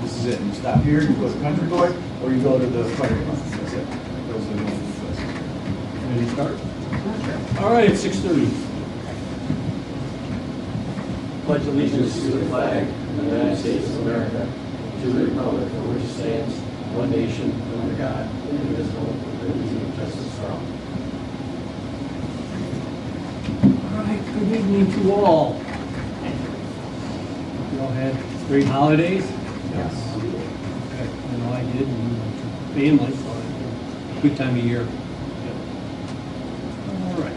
this is it. You stop here, you go to Country Boy, or you go to the fire department. That's it. Those are the only places. Ready to start? All right, it's 6:30. Pledge allegiance to the flag of the United States of America, to the republic for which it stands, one nation, under God, indivisible, with liberty and justice for all. All right, good evening to all. You all had great holidays? Yes. Okay, I know I did, and family, so it's a good time of year. All right.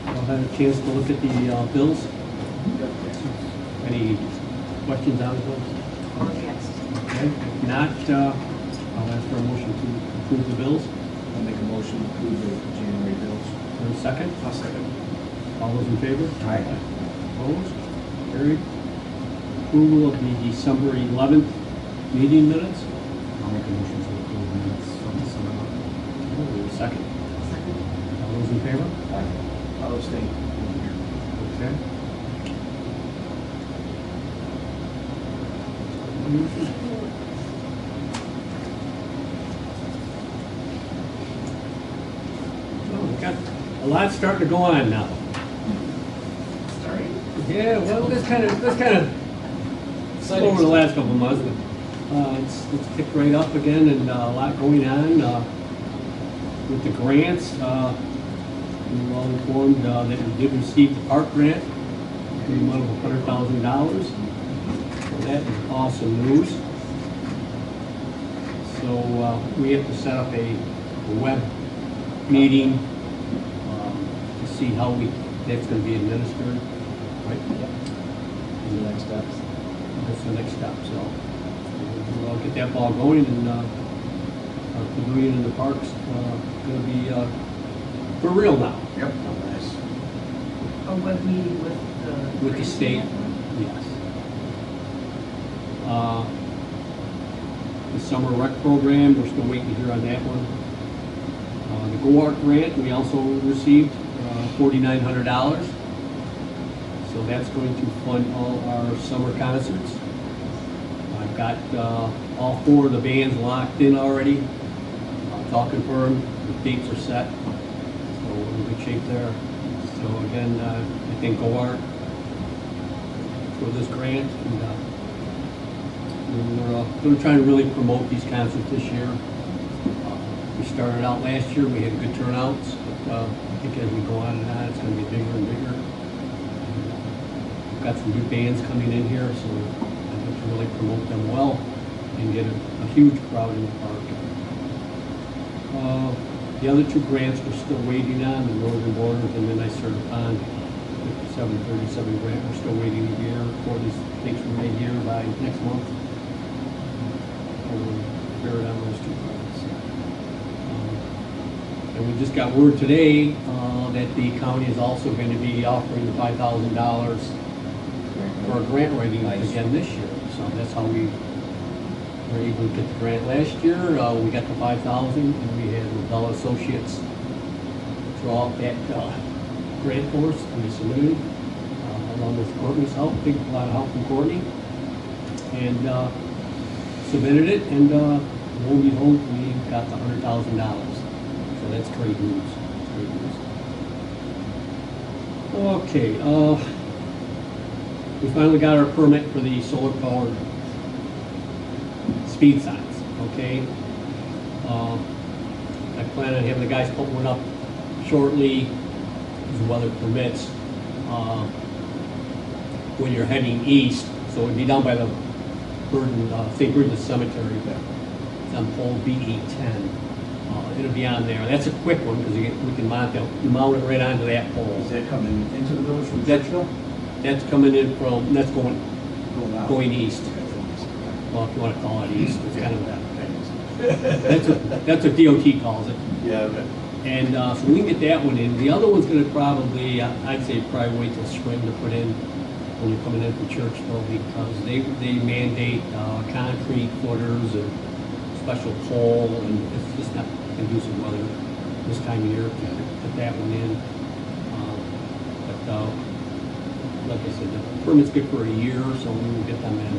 Y'all had a chance to look at the bills? Any questions on those? Okay, if not, I'll ask for a motion to approve the bills. I'll make a motion to approve the January bills. Is there a second? I'll second. All those in favor? Aye. Opposed? Carried. Approval of the December 11th meeting minutes. I'll make a motion to approve minutes from December 11th. Is there a second? All those in favor? Aye. I'll abstain. Okay. Well, we got a lot starting to go on now. Sorry. Yeah, well, that's kind of over the last couple of months, but it's picked right up again, and a lot going on with the grants. We're well informed that we did receive the park grant in the amount of $100,000. So that is awesome news. So we have to set up a web meeting to see how that's going to be administered, right? These are the next steps. That's the next step, so we'll get that ball going, and our pavilion in the park's gonna be for real now. Yep. Nice. A web meeting With the state, yes. The summer rec program, we're still waiting to hear on that one. The GoArt grant, we also received $4,900. So that's going to fund all our summer concerts. I've got all 4 of the bands locked in already. It's all confirmed, the dates are set, so we're in good shape there. So again, I thank GoArt for this grant, and we're going to try to really promote these concerts this year. We started out last year, we had good turnouts, but I think as we go on and on, it's going to be bigger and bigger. Got some good bands coming in here, so I hope to really promote them well and get a huge crowd in the park. The other 2 grants we're still waiting on, the Northern Borders and then I Serve Pond 5737 grant. We're still waiting to hear. This thinks we may hear by next month. We'll bear it on those 2 grants. And we just got word today that the county is also going to be offering the $5,000 for a grant writing again this year. So that's how we were able to get the grant last year. We got the $5,000, and we had Bell Associates draw up that grant for us, and we submitted along with Courtney's help. I think a lot of help from Courtney, and submitted it, and lo and behold, we got the $100,000. So that's great news. That's great news. Okay. We finally got our permit for the solar powered speed signs, okay? I plan on having the guys put one up shortly, as the weather permits, when you're heading east. So it'd be down by the Bergen, St. Bridget's Cemetery there. It's on pole BE10. It'll be on there. That's a quick one because we can mount it right onto that pole. Is that coming into the village from That's- Churchville? That's coming in from, that's going Out. going east. Well, if you want to call it east, it's kind of that. That's what DOT calls it. Yeah, okay. And so we can get that one in. The other one's going to probably, I'd say probably wait till spring to put in when you're coming in from Churchville, because they mandate concrete footers and special pole, and it's just not conducive weather this time of year to put that one in. But like I said, the permit's good for a year, so we will get them in.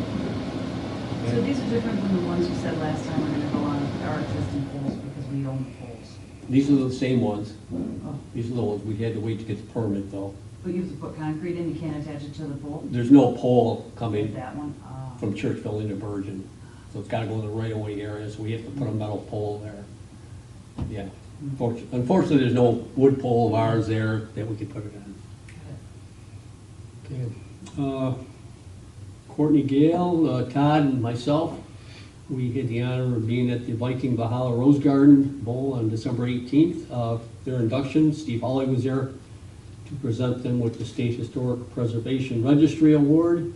So And these are different from the ones you said last time, we're gonna go on our existing poles because we own the poles. these are the same ones. Oh, These are the ones we had to wait to get the permit though. but you have to put concrete in, you can't attach it to the pole? There's no pole coming That one? Ah. from Churchville into Bergen. So it's gotta go in the right of way area, so we have to put a metal pole there. Yeah. Unfortunately, there's no wood pole of ours there that we could put it on. Okay. Courtney Gale, Todd, and myself, we had the honor of being at the Viking Valhalla Rose Garden Bowl on December 18th. Their induction, Steve Hawley was there to present them with the State Historic Preservation Registry Award.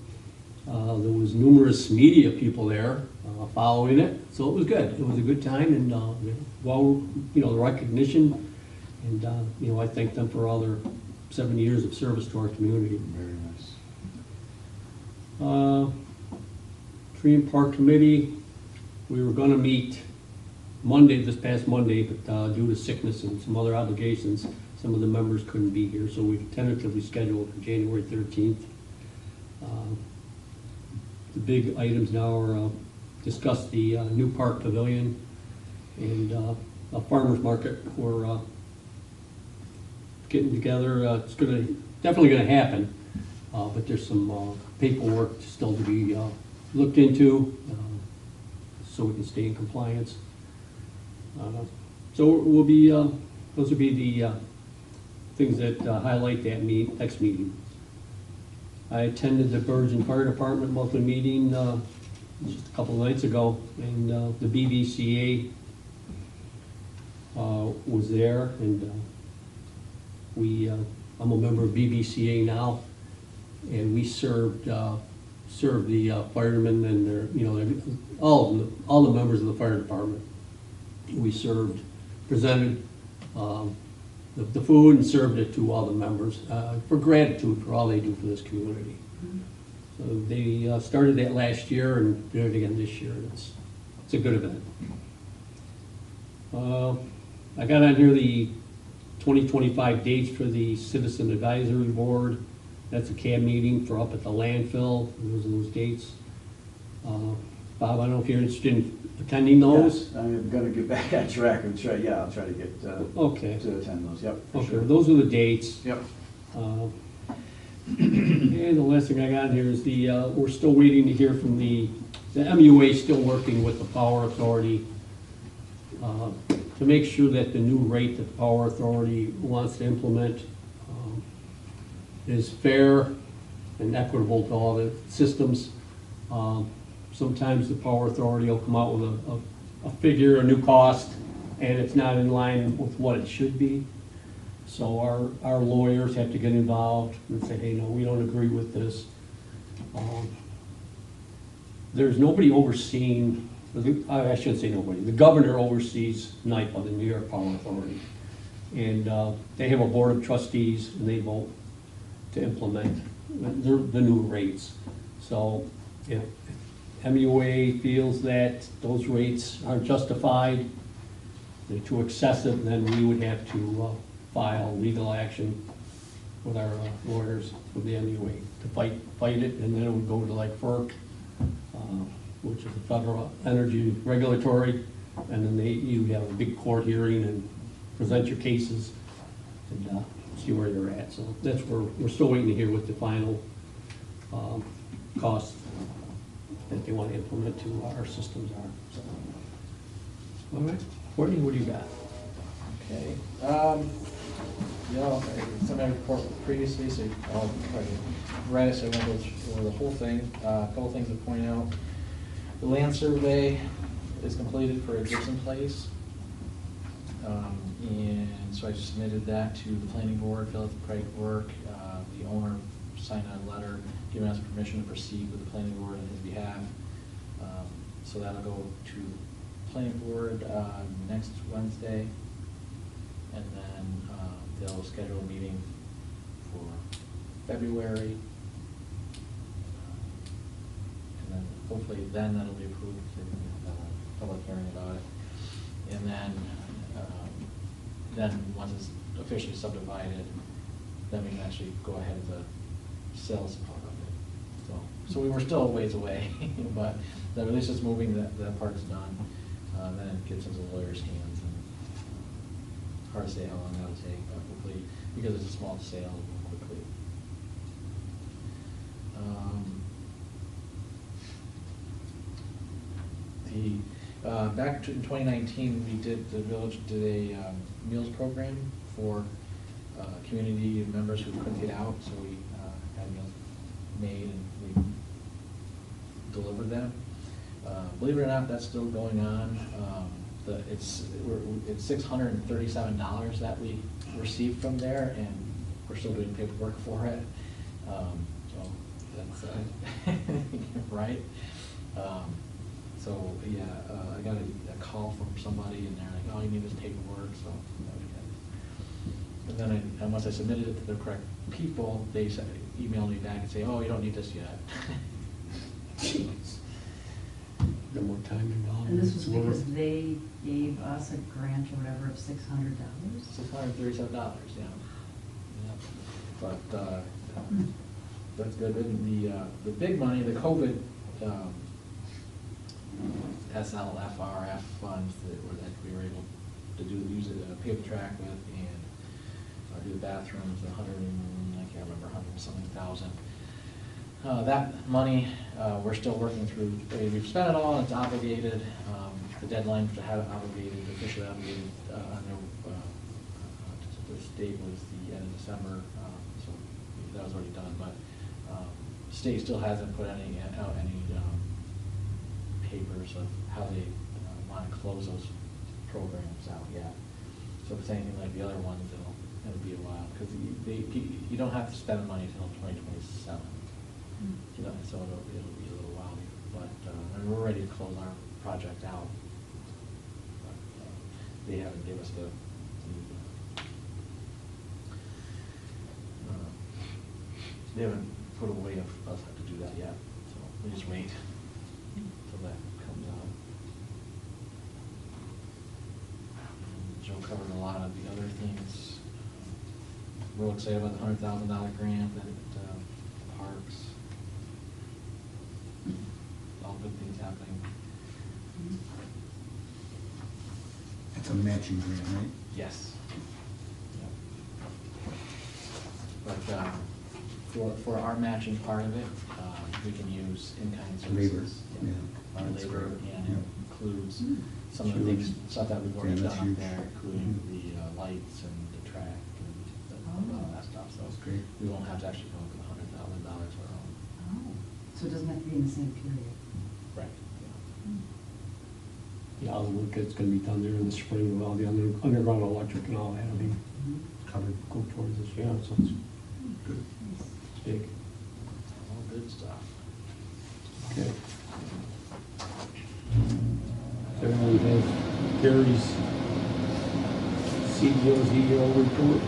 There was numerous media people there following it, so it was good. It was a good time, and well, the recognition, and I thank them for all their 7 years of service to our community. Very nice. Tree and Park Committee, we were gonna meet Monday, this past Monday, but due to sickness and some other obligations, some of the members couldn't be here, so we've tentatively scheduled for January 13th. The big items now are discuss the new park pavilion and a farmer's market. We're getting together. It's definitely gonna happen, but there's some paperwork still to be looked into, so we can stay in compliance. So we'll be, those will be the things that highlight that next meeting. I attended the Bergen Fire Department monthly meeting just a couple of nights ago, and the BVCA was there, and I'm a member of BVCA now, and we served the firemen and all the members of the fire department. We presented the food and served it to all the members for gratitude for all they do for this community. So they started that last year and did it again this year. It's a good event. I got on here the 2025 dates for the Citizen Advisory Board. That's a CAB meeting for up at the landfill. Those are those dates. Bob, I don't know if you're interested in attending those? Yes, I'm gonna get back on track and try to get Okay. to attend those, yep. for Okay, sure. those are the dates. Yep. And the last thing I got here is we're still waiting to hear from the MUA, still working with the Power Authority to make sure that the new rate that the Power Authority wants to implement is fair and equitable to all the systems. Sometimes the Power Authority will come out with a figure, a new cost, and it's not in line with what it should be. So our lawyers have to get involved and say, hey, no, we don't agree with this. There's nobody overseeing, I shouldn't say nobody, the governor oversees NYPA, the New York Power Authority. And they have a board of trustees, and they vote to implement the new rates. So if MUA feels that those rates are justified, they're too excessive, then we would have to file legal action with our lawyers with the MUA to fight it, and then it would go to like FERC, which is the Federal Energy Regulatory, and then you have a big court hearing and present your cases and see where you're at. So that's where we're still waiting to hear what the final costs that they want to implement to our systems are. So. All right, Courtney, what do you got? Okay. Some I reported previously, so I'll try to read it, so I won't go over the whole thing. A couple things to point out. The land survey is completed for Gibson Place. And so I submitted that to the planning board, filled out the paperwork. The owner signed a letter giving us permission to proceed with the planning board on his behalf. So that'll go to planning board next Wednesday. And then they'll schedule a meeting for February. And then hopefully then that'll be approved, so we can have a public hearing about it. And then then once it's officially subdivided, then we can actually go ahead with the sales part of it. So we were still a ways away, but at least it's moving, that part's done. Then it gets into the lawyer's hands, and hard to say how long that'll take, but hopefully, because it's a small sale, quickly. Back in 2019, the village did a meals program for community members who couldn't get out, so we had meals made and we delivered them. Believe it or not, that's still going on. It's $637 that we received from there, and we're still doing paperwork for it. So that's right. So yeah, I got a call from somebody, and they're like, "Oh, you need this paperwork." So and then once I submitted it to the correct people, they emailed me back and say, "Oh, you don't need this yet." Jeez. No more time involved. And this was It's work. because they gave us a grant or whatever of $600? $637, yeah. But that's good. And the big money, the COVID SLFRF funds that we were able to use it, pay the track with, and do the bathrooms, I can't remember, 100-something thousand. That money, we're still working through. We've spent it all, it's obligated. The deadline to have it obligated, officially obligated, the state was the end of December, so that was already done, but the state still hasn't put out any papers of how they want to close those programs out yet. So if it's anything like the other ones, it'll be a while, because you don't have to spend the money until 2027. So it'll be a little while, but and we're ready to close our project out. But, they haven't given us they haven't put a way of us to do that yet. So we just wait until that comes out. And Joe covered a lot of the other things. We're excited about the $100,000 grant at parks. All good things happening. It's a matching grant, right? Yes. But for our matching part of it, we can use in-kind Labor, services. yeah. Our That's labor, great. and Yeah. it includes some of the Huge. things, stuff that we've already Yeah, done that's up huge. there, including Mhm. the lights and the track and all that stuff. So That's great. we won't have to actually come up with $100,000 for our own. Oh, so it doesn't have to be in the same period? Right. Yeah, all the work that's gonna be done there in the spring with all the underground electric and all that'll be covered, go towards this, yeah, so it's Good. big. All good stuff. Okay. Everyone has Gary's CEO report.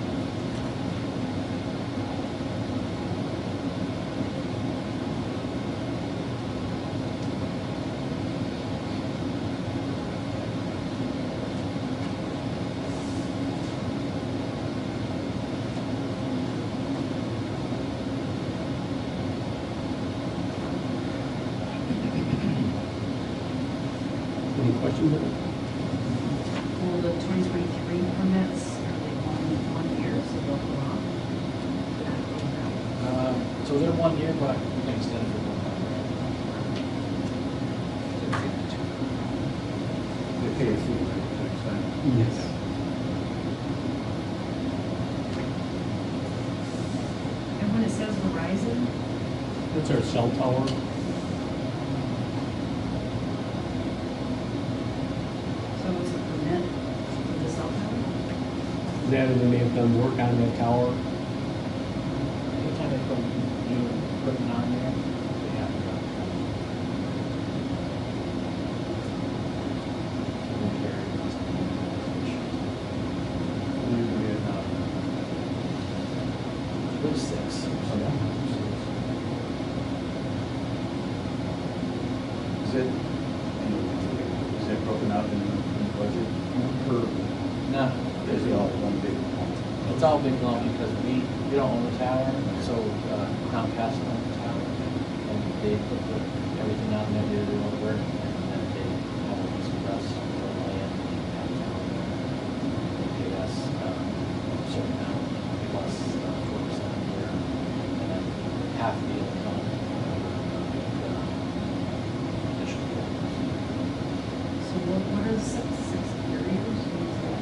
Any questions? Well, the 2023 permits, are they one year, so they'll go off? So they're 1 year, but we can extend it for 1 They pay a fee, right, to extend? Yes. And when it says Verizon, That's our cell tower. so it's a permit for the cell tower? That and then they have done work on that tower. Anytime they put new equipment on there, they have to go. We had, It was 6. is it broken out in the budget? No, Basically all one big. It's all big lump because we don't own the tower, so Comcast owns the tower. And they put everything on there, they do all the work, and then they have a piece of us for the land and town. They pay us a certain amount plus 4% a year, and then half the income additional bills. So what is 6 carriers? What is that?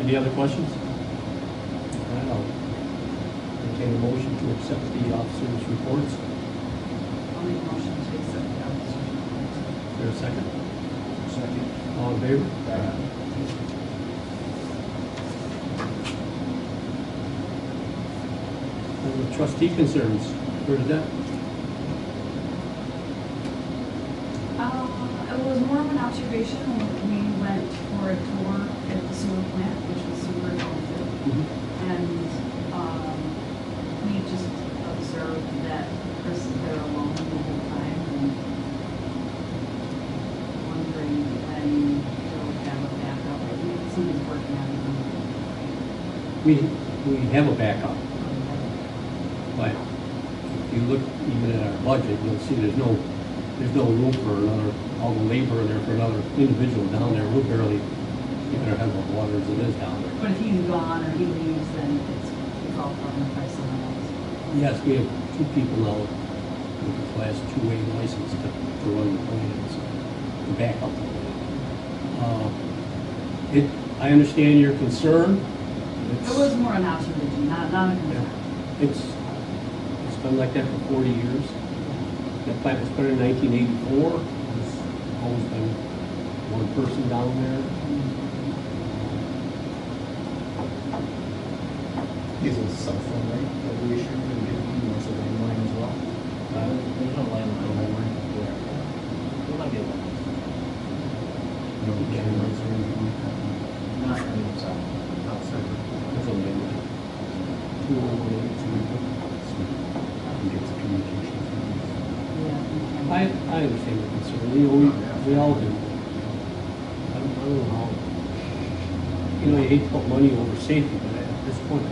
Any other questions? I'll entertain a motion to accept the officers' reports. I'll make a motion to accept the officers' reports. Is there a second? Second. All in favor? And the trustee concerns, where's that? It was more of an observation when we went for a tour at the sewer plant, which was super helpful. And we just observed that Chris is there alone the whole time and wondering when he'll have a backup. I think somebody's working on it. We have a backup, but if you look even at our budget, you'll see there's no room for another, all the labor there for another individual down there. We're barely even have the water as it is down there. But if he's gone or he leaves, then it's all covered by someone else. Yes, we have 2 people now with the class 2A license to run the plants, to back up. I understand your concern. It was more an observation, not a concern. It's been like that for 40 years. That plant was put in 1984. There's always been one person down there. Is it a cell phone, right, that we issued and give you as a landline as well? There's no landline. We might get one. No cameras or anything like that? Not from the outside. Outside? There's a landline. 218. So we can get the communication from you. Yeah. I understand the concern. We all do. I don't know how. You know, you hate to put money over safety, but at this point,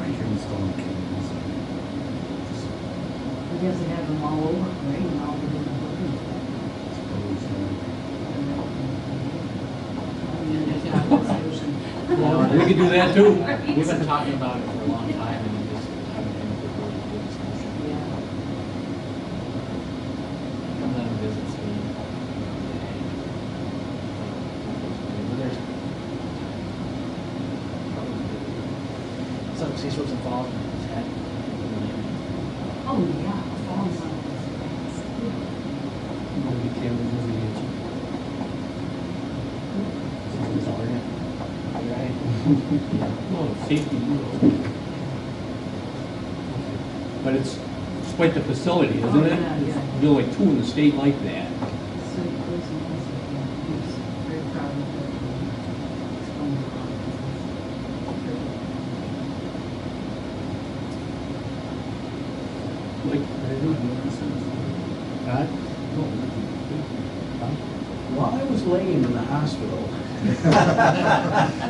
You can install cameras. I guess they have them all over, right, and all the different buildings. well, we could do that too. We've been talking about it for a long time, and we just haven't been able to really do this motion. Come down and visit me. Some sea swims and falls in his head. Oh, yeah, falls on Maybe cameras is the answer. No, safety, you know. But it's quite the facility, isn't Oh, it? yeah, yeah. There's only 2 in the state like that. So he goes and does it, yeah. He's very proud of it. It's going on. Like, Huh? While I was laying in the hospital,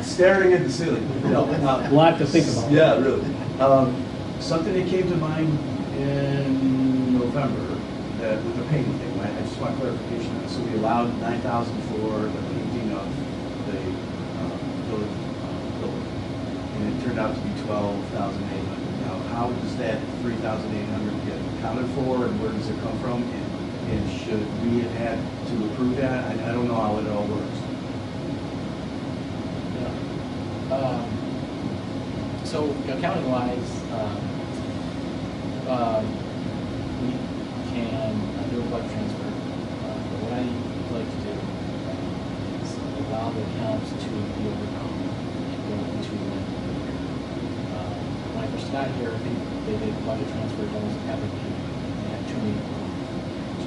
staring at the ceiling. No, A lot to think about. Yeah, really. Something that came to mind in November, that with the painting thing, I just want clarification on it. So we allowed 9,000 for the painting of the village building, and it turned out to be 12,800. Now, how does that 3,800 get accounted for, and where does it come from? And should we have had to approve that? I don't know how it all works. So accounting wise, we can do a blood transfer. But what I like to do is allow the accounts to be overcome and go into the when I first got here, they did budget transfers almost every week. They had 2 meetings.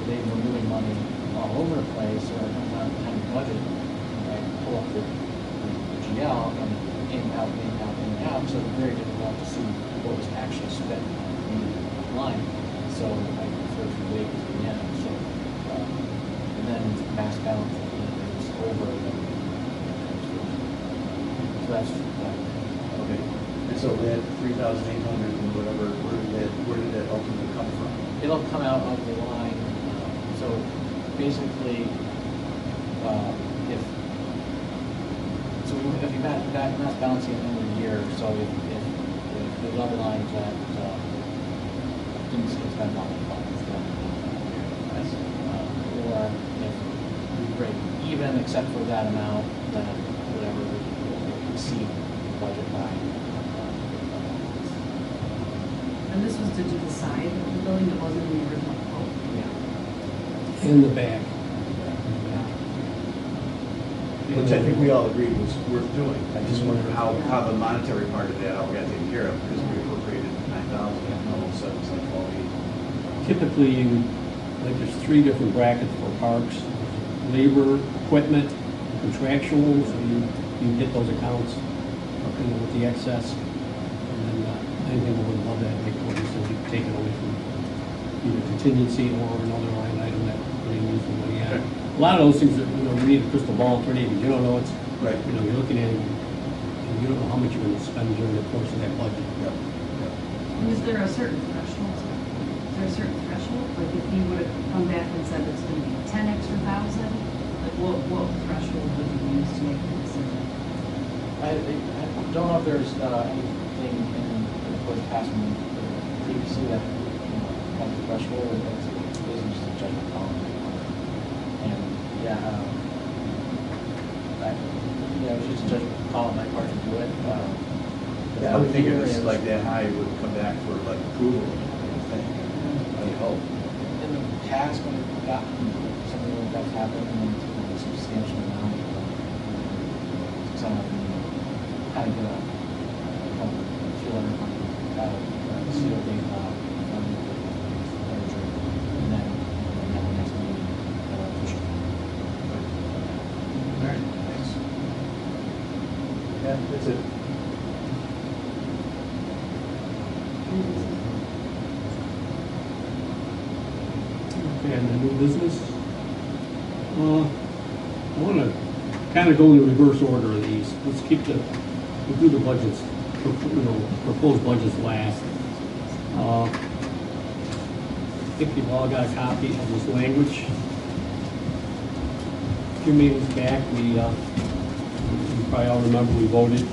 So they were moving money all over the place, so it comes out of the time of budget, I pull up the GL and in, out, so it's very difficult to see what was actually spent in the line. So I prefer to wait to the end, so, and then mass balance at the end is over. So that's, Okay, and so that 3,800 and whatever, where did that ultimately come from? it'll come out of the line, so basically, if you mass balancing at the end of the year, so if there's other lines that, didn't spend on the funds, then, or if we break even except for that amount, then whatever we exceed the budget by. And this was to do the side of the building that wasn't in the original quote. Yeah. In the back. Which I think we all agreed was worth doing. I just wonder how the monetary part of that all got taken care of, because we appropriated 9,000, and all of a sudden it's like 12,800. Typically, like there's 3 different brackets for parks: labor, equipment, contractual. So you get those accounts, with the excess, and then anything over and above that, like what you said, you take it away from either contingency or another line item that they use the money at. A lot of those things that, you need a crystal ball for because you don't know what's, Right. you're looking at it, and you don't know how much you're going to spend during the course of that budget. Yep. Yep. And is there a certain threshold? Is there a certain threshold? Like if he would have come back and said it's going to be 10 extra thousand, like what threshold would you use to make the decision? I don't know if there's anything in the first pass from previously that has the threshold, it's basically just a judgment call. And yeah, it was just a judgment call on my part to do it. I would think if it's like that high, it would come back for like approval, I would hope. In the past, when it got something like that's happened, and a substantial amount, someone kind of get a feel everything see what they thought, and then the next meeting, official. All right, thanks. Yeah, that's it. Okay, and the new business. I want to kind of go in the reverse order of these. Let's we'll do the budgets, proposed budgets last. I think you've all got a copy of this language. A few meetings back, you probably all remember we voted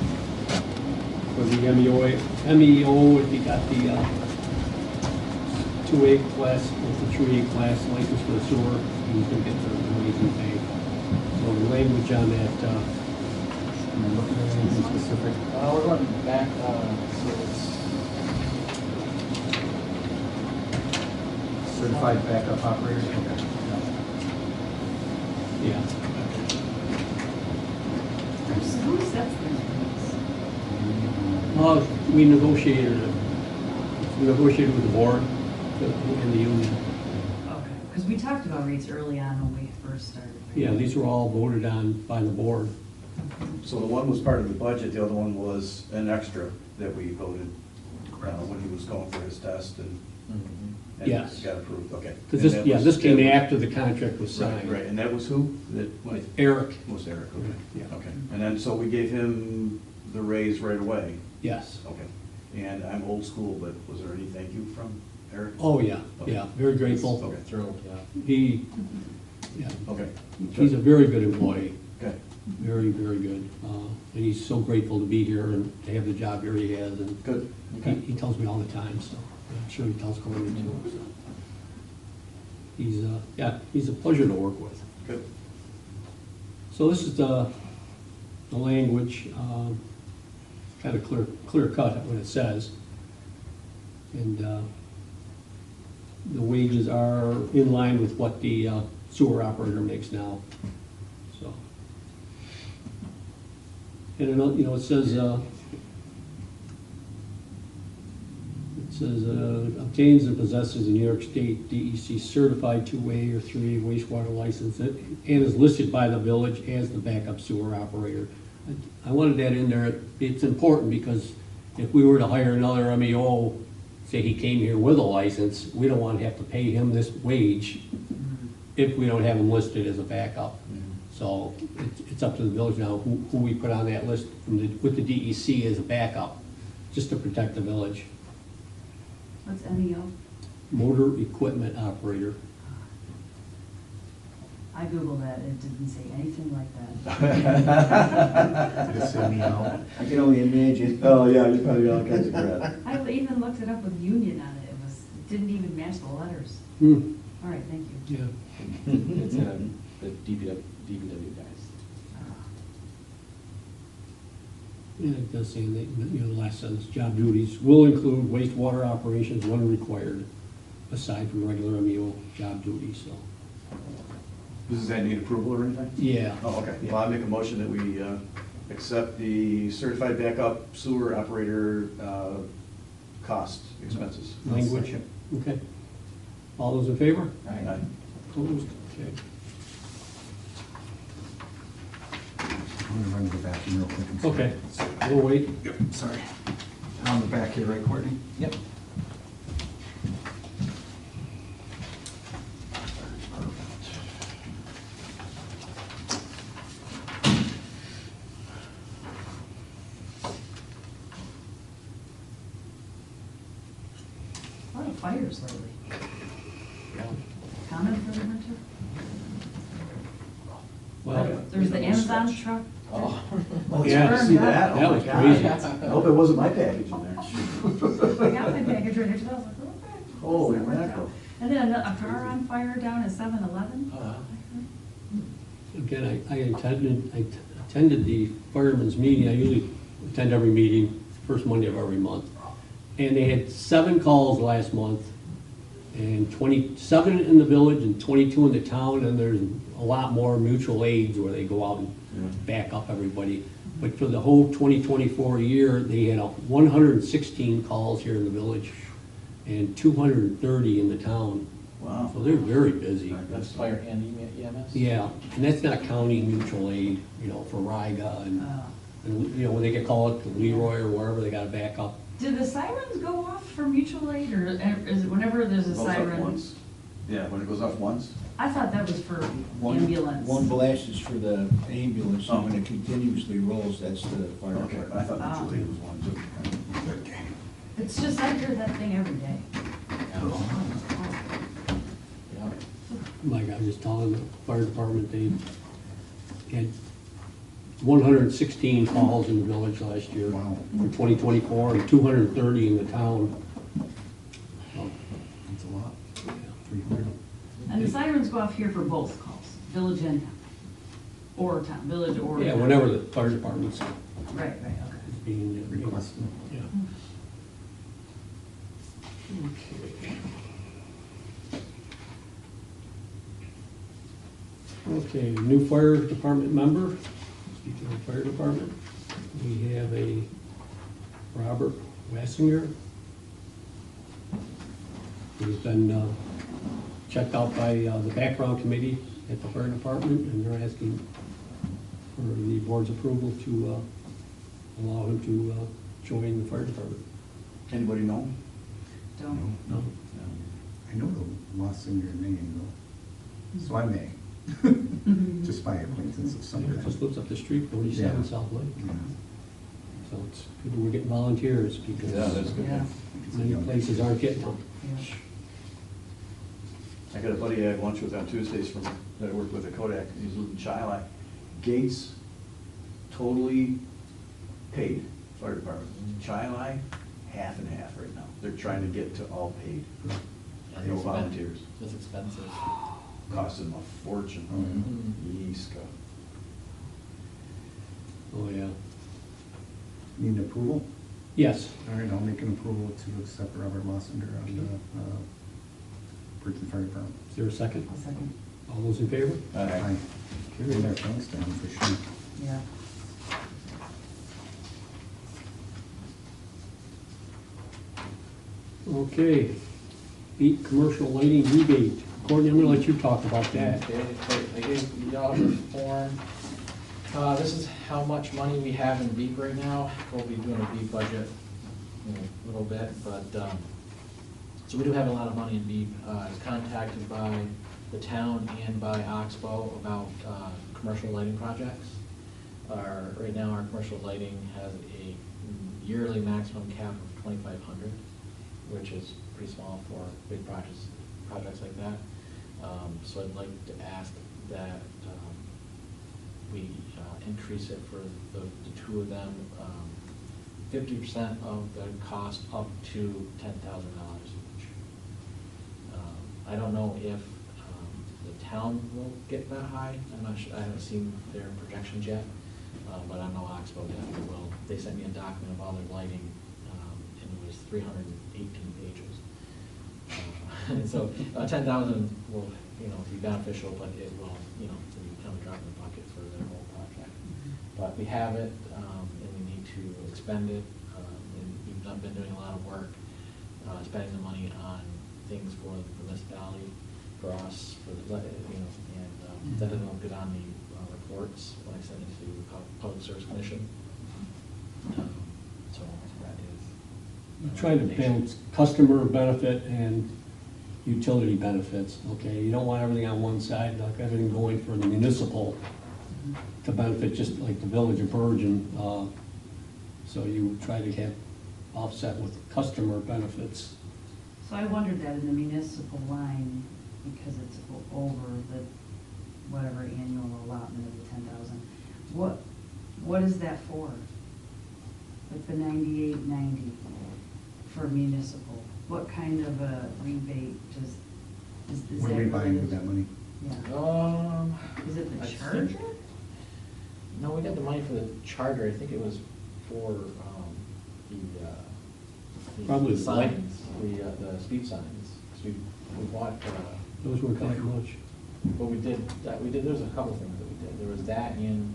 for the MEO, if you got the 2A class, with the 3A class license for the sewer, he's gonna get the raise and pay. So the language on that, anything specific? We're going back, so it's Certified backup operator? Yeah. Who sets the rates? We negotiated with the board and the union. Okay, because we talked about rates early on when we first started. Yeah, these were all voted on by the board. So the one was part of the budget, the other one was an extra that we voted when he was going for his test and Yes. got approved, okay. Because And that this came that was- after the contract was Right, signed. right, and that was who? That Eric, was Eric, okay. Yeah. Okay, and then, so we gave him the raise right away, yes. okay. And I'm old school, but was there any thank you from Eric? Oh, yeah, Okay. yeah, very grateful. Okay, thrilled, yeah. Yeah, okay. he's a very good employee, Okay, very, very good. And he's so grateful to be here and to have the job here he has, and good, he okay. tells me all the time, so I'm sure he tells Corinne too. So. He's a pleasure to work with. Good. So this is the language, kind of clear cut what it says. And the wages are in line with what the sewer operator makes now, so. And it says, obtains and possesses a New York State DEC certified 2A or 3A wastewater license and is listed by the village as the backup sewer operator. I wanted that in there. It's important because if we were to hire another MEO, say he came here with a license, we don't want to have to pay him this wage if we don't have him listed as a backup. So it's up to the village now who we put on that list with the DEC as a backup, just to protect the village. What's MEO? Motor equipment operator. I Googled that, it didn't say anything like that. Just say meow. I can only imagine. Oh, yeah, there's probably all kinds of crap. I even looked it up with union on it, it didn't even match the letters. Hmm. All right, thank you. Yeah. It's the DPW guys. Yeah, it does say, that, the last sentence, job duties will include wastewater operations when required, aside from regular MEO job duties, so. Does that need approval or anything? Yeah. Oh, okay. Well, I make a motion that we accept the certified backup sewer operator cost expenses. Language, okay. All those in favor? Aye. Opposed? Okay. I'm gonna run to the bathroom real quick. and see. Okay, we'll wait. Yep, sorry. On the back here, right, Courtney? Yep. A lot of fires lately. Yeah. Common for the winter? Well, There's the Amazon truck. Oh. Oh, Yeah. yeah, see that? Oh, That my was God. crazy. I hope it wasn't my package in there. I got my package right here, so I was like, okay. Holy That worked out. mackerel. And then a car on fire down at 7-Eleven. Oh, wow. again, I attended the firemen's meeting. I usually attend every meeting, first Monday of every month. And they had 7 calls last month, and 27 in the village and 22 in the town, and there's a lot more mutual aids where they go out and back up everybody. But for the whole 2024 year, they had 116 calls here in the village and 230 in the town. Wow. So they're very busy. That's fire and EMS? Yeah, and that's not counting mutual aid, for Riga and, when they get called to Leroy or wherever, they gotta back up. Do the sirens go off for mutual aid, or is it whenever there's a Goes off siren? once. Yeah, when it goes off once. I thought that was for ambulance. One blast is for the ambulance, Oh. and when it continuously rolls, that's the fire Okay, department. I thought mutual aid was one too. It's just, I hear that thing every day. Yeah. Like I was just telling the fire department, they had 116 calls in the village last year Wow. for 2024 and 230 in the town. So, That's a lot. yeah. 300. And the sirens go off here for both calls, village and town. Or town, village or. Yeah, town. whenever the fire department's Right, okay. being. Requested. Yeah. Okay. Okay, new fire department member. Speaking of fire department, we have a Robert Wassinger. He's been checked out by the background committee at the fire department, and they're asking for the board's approval to allow him to join the fire department. Anybody know? Don't. No? I know the Wassinger name though, so I may. Just by acquaintance of some Yeah, of just them. lives up the street, 47 Yeah. South Lake. Yeah. So it's good we're getting volunteers because Yeah, that's good. Yeah. many places aren't getting them. Yeah. I got a buddy I had lunch with on Tuesdays that I worked with at Kodak. He's living in Shiloh. Gates, totally paid, fire department. Shiloh, half and half right now. They're trying to get to all paid. Yeah, No it's expen- volunteers. It's expensive. Costing them a fortune. Mhm. Yeeska. Oh, yeah. Need an approval? Yes. All right, I'll make an approval to accept Robert Wassinger on the Bergen Fire Department. Is there a second? I'll second. All those in favor? Aye. Carry their thanks down for sure. Yeah. Okay. Beat commercial lighting rebate. Courtney, I'm gonna let you talk about that. Okay, I gave y'all the form. This is how much money we have in BEEP right now. We'll be doing a BEEP budget little bit, but, so we do have a lot of money in BEEP. I was contacted by the town and by Oxbow about commercial lighting projects. Right now, our commercial lighting has a yearly maximum cap of 2,500, which is pretty small for big projects like that. So I'd like to ask that we increase it for the two of them, 50% of the cost up to $10,000 each. I don't know if the town will get that high. I'm not sure, I haven't seen their projections yet, but I know Oxbow definitely will. They sent me a document of all their lighting, and it was 318 pages. And so 10,000 will, be beneficial, but it will, be kind of a drop in the bucket for their whole project. But we have it, and we need to expend it, and we've been doing a lot of work, spending the money on things for the municipality, for us, for the, and that doesn't look good on the reports when I send it to the Public Service Commission. So that is. You're trying to balance customer benefit and utility benefits, okay? You don't want everything on one side, like everything going for the municipal to benefit just like the village of Bergen. So you try to have offset with customer benefits. So I wondered that in the municipal line, because it's over the whatever annual allotment of the 10,000. What is that for? Like the 98.90 for municipal? What kind of a rebate is What that? are we buying related? with that money? Yeah. Is it I the think- charger? No, we got the money for the charger. I think it was for Probably the the light. signs, the speed signs. 'Cause we bought. Those weren't that much. But we did there was a couple things that we did. There was that and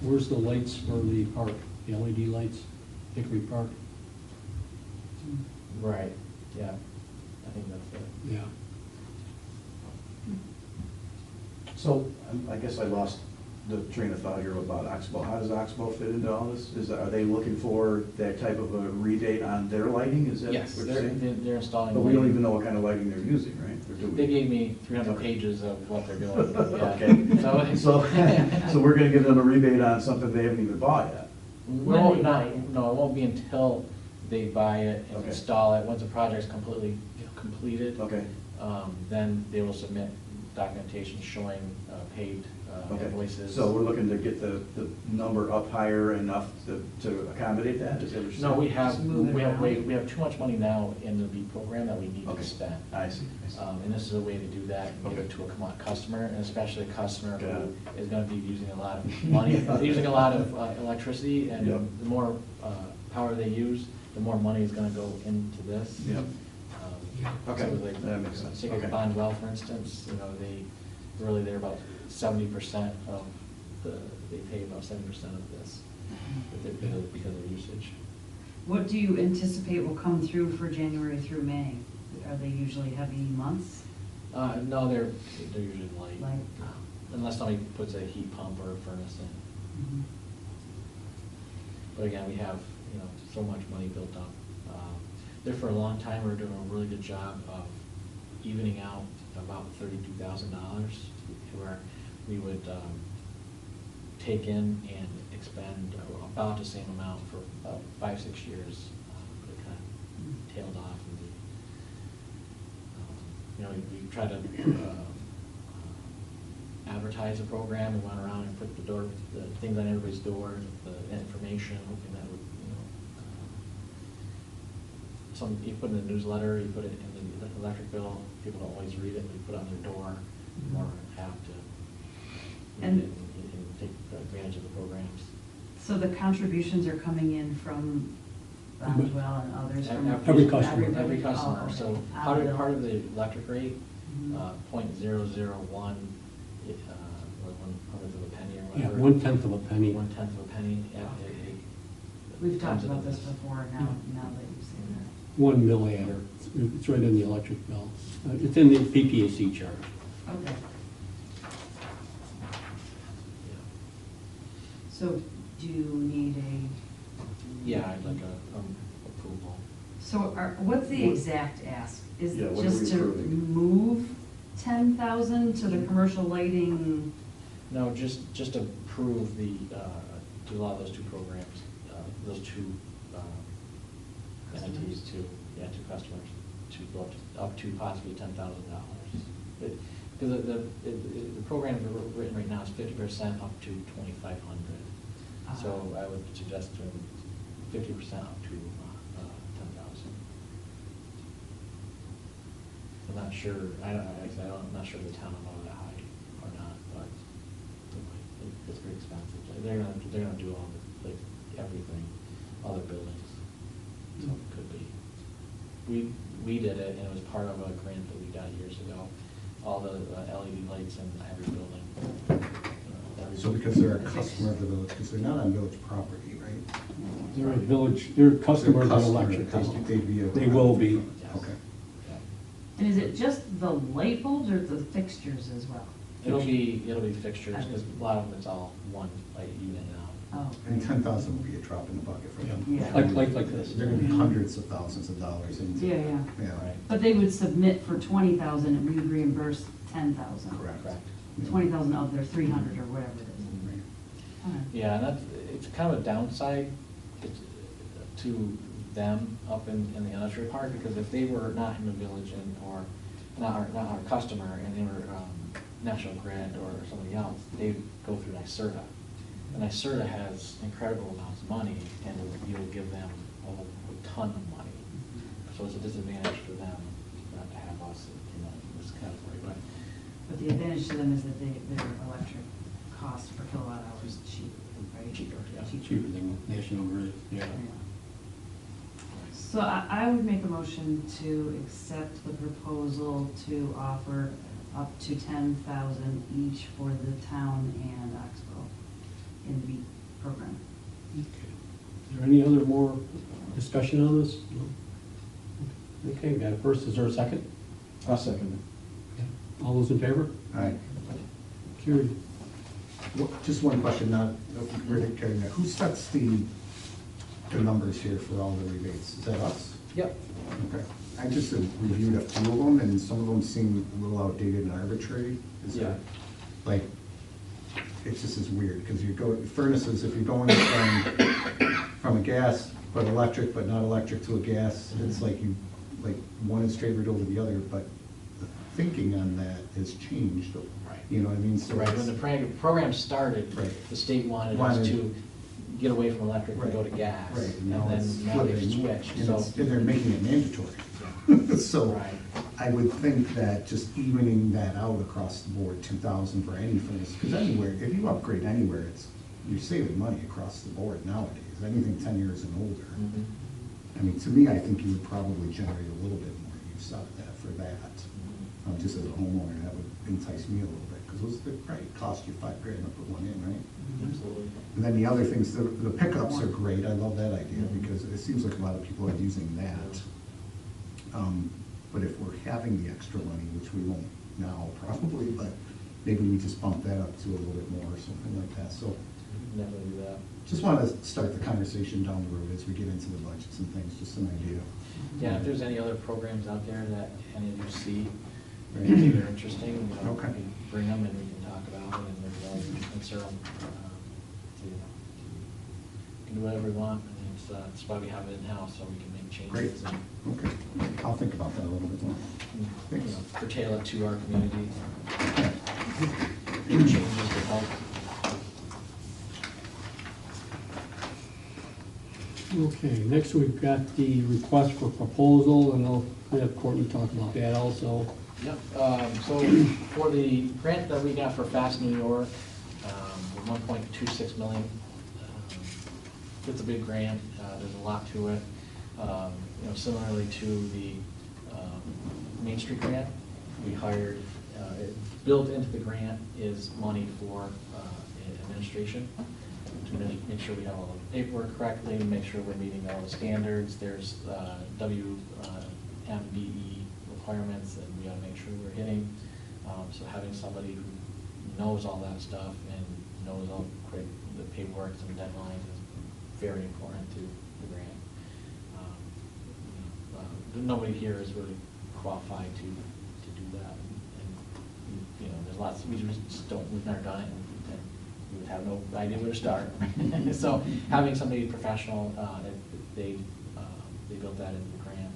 Where's the lights for the park, the LED lights, Hickory Park? right, yeah. I think that's it. Yeah. So, I guess I lost the train of thought here about Oxbow. How does Oxbow fit into all this? Are they looking for that type of a rebate on their lighting? Is that Yes, what you're saying? they're installing. But we don't even know what kind of lighting they're using, right? Or do we? They gave me 300 Okay. pages of what they're doing. Yeah. Okay. So we're gonna give them a rebate on something they haven't even bought yet? We won't, no, it won't be until they buy it and Okay. install it. Once the project's completely completed, Okay, then they will submit documentation showing paid okay. invoices. So we're looking to get the number up higher enough to accommodate that? Is that what you're saying? No, we have, Just move it around. we have too much money now in the BEAD program that we need Okay. to spend. I see. And this is a way to do that and give it to a customer, and especially a customer Got who it. is gonna be using a lot of money, using a lot of electricity, and Yep. the more power they use, the more money is gonna go into this. Yep. Okay, So like, that makes sense. Take Okay. Bondwell, for instance, they're about 70% of they pay about 70% of this, because of usage. What do you anticipate will come through for January through May? Are they usually heavy months? No, they're usually light. Light. Unless somebody puts a heat pump or a furnace in. Mhm. But again, we have, so much money built up. There for a long time, we were doing a really good job of evening out about $32,000, where we would take in and expend about the same amount for about 5-6 years. But it kind of tailed off. And we tried to advertise the program. We went around and put the things on everybody's door, the information, hoping that would, you put in the newsletter, you put it in the electric bill. People don't always read it. We put it on their door, or have to read And- it and take advantage of the programs. So the contributions are coming in from Bondwell and others from? Every customer. Every Oh, customer. okay. So Out of part of the electric rate, Mhm. .001, or 1/100 of a penny or Yeah, whatever. 1/10 of a penny. 1/10 of a penny. Yeah, We've talked comes into about this before, now that you've seen that. 1 milliamp. It's right in the electric bill. It's in the PPAC charge. Okay, Yeah. so do you need Yeah, I'd like a So what's the exact ask? Is Yeah, it what are just we to approving? move 10,000 to the commercial lighting? No, just approve the, to allow those two programs, those two entities to, to customers, to go up to possibly $10,000. Because the program written right now is 50% up to 2,500. So I would suggest to 50% up to 10,000. I'm not sure, I'm not sure the town will know that high or not, but it's pretty expensive. Like, they're gonna do all the, like, everything, all the buildings, so it could be. We did it, and it was part of a grant that we got years ago, all the LED lights in every building. So because they're a customer of the village, because they're not on village property, right? They're a village, they're customers of electric. They'd be a- They will be. Okay. Yeah. And is it just the light bulbs or the fixtures as well? It'll be fixtures, because a lot of them, it's all one light unit now. Oh. And 10,000 would be a drop in the bucket for them. Yeah. Like this. They're gonna be hundreds of thousands of dollars into. Yeah. Yeah. Right. But they would submit for 20,000 and we would reimburse 10,000. Correct. Yeah. 20,000 of their 300 or whatever it is. Right. All right. Yeah, and that's, it's kind of a downside to them up in the industrial park, because if they were not in the village or not our customer, and they were National Grid or somebody else, they'd go through NYSERDA. And NYSERDA has incredible amounts of money, and you'll give them a ton of money. So it's a disadvantage for them not to have us in this category, But the advantage to them is that their electric cost per kilowatt hour is cheaper, right? Cheaper, yeah. Cheaper than National Grid, yeah. So I would make a motion to accept the proposal to offer up to 10,000 each for the town and Oxbow in the BEAT program. Okay. Is there any other more discussion on this? No? Okay, got it first. Is there a second? I'll second All those in favor? All right. Carried. Just one question, not really carrying that. Who sets the numbers here for all the rebates? Is that us? Yep. Okay. I just have reviewed a few of them, and some of them seem a little outdated and arbitrary. Is Yeah. there, like, it just is weird, because you go, furnaces, if you're going from a gas, but electric, but not electric to a gas, it's like one is favored over the other, but the thinking on that has changed. Right. You know what I mean? So Right, it's- when the program started, Right. the state wanted us to get away from electric and Right. go to gas. Right, And now it's then now they've flipping, switched, and so. it's- and they're making it mandatory. So Right. I would think that just evening that out across the board, 2,000 for any furnace, because anywhere, if you upgrade anywhere, you're saving money across the board nowadays, anything 10 years and older. Mhm. I mean, to me, I think you would probably generate a little bit more use out of that for that. Just as a homeowner, that would entice me a little bit, because those, they probably cost you $5,000 to put one in, right? Absolutely. And then the other things, the pickups are great, I love that idea, because it seems like a lot of people are using that. But if we're having the extra money, which we won't now probably, but maybe we just bump that up to a little bit more or something like that, so. Never do that. Just want to start the conversation down the road as we get into the budgets and things, just an idea. Yeah, if there's any other programs out there that any of you see, or Right. you think are interesting, Okay. you can bring them and we can talk about it, and maybe I'll insert them. You can do whatever we want, and that's why we have it in-house, so we can make Great, changes and, okay. I'll think about that a little bit more. you know, curtail it to our community, Okay. make changes to help. Okay, next we've got the request for proposal, and I'll have Courtney talk about that also. Yep, so for the grant that we got for Fast New York, 1.26 million, it's a big grant, there's a lot to it. You know, similarly to the Main Street grant, we hired, built into the grant is money for administration, to make sure we have all the paperwork correctly, make sure we're meeting all the standards. There's WMBE requirements, and we gotta make sure we're hitting. So having somebody who knows all that stuff and knows all the paperwork and deadlines is very important to the grant. nobody here is really qualified to do that. And, you know, there's lots, we just don't, we've never done it, and we would have no idea where to start. So having somebody professional, they built that into the grant. I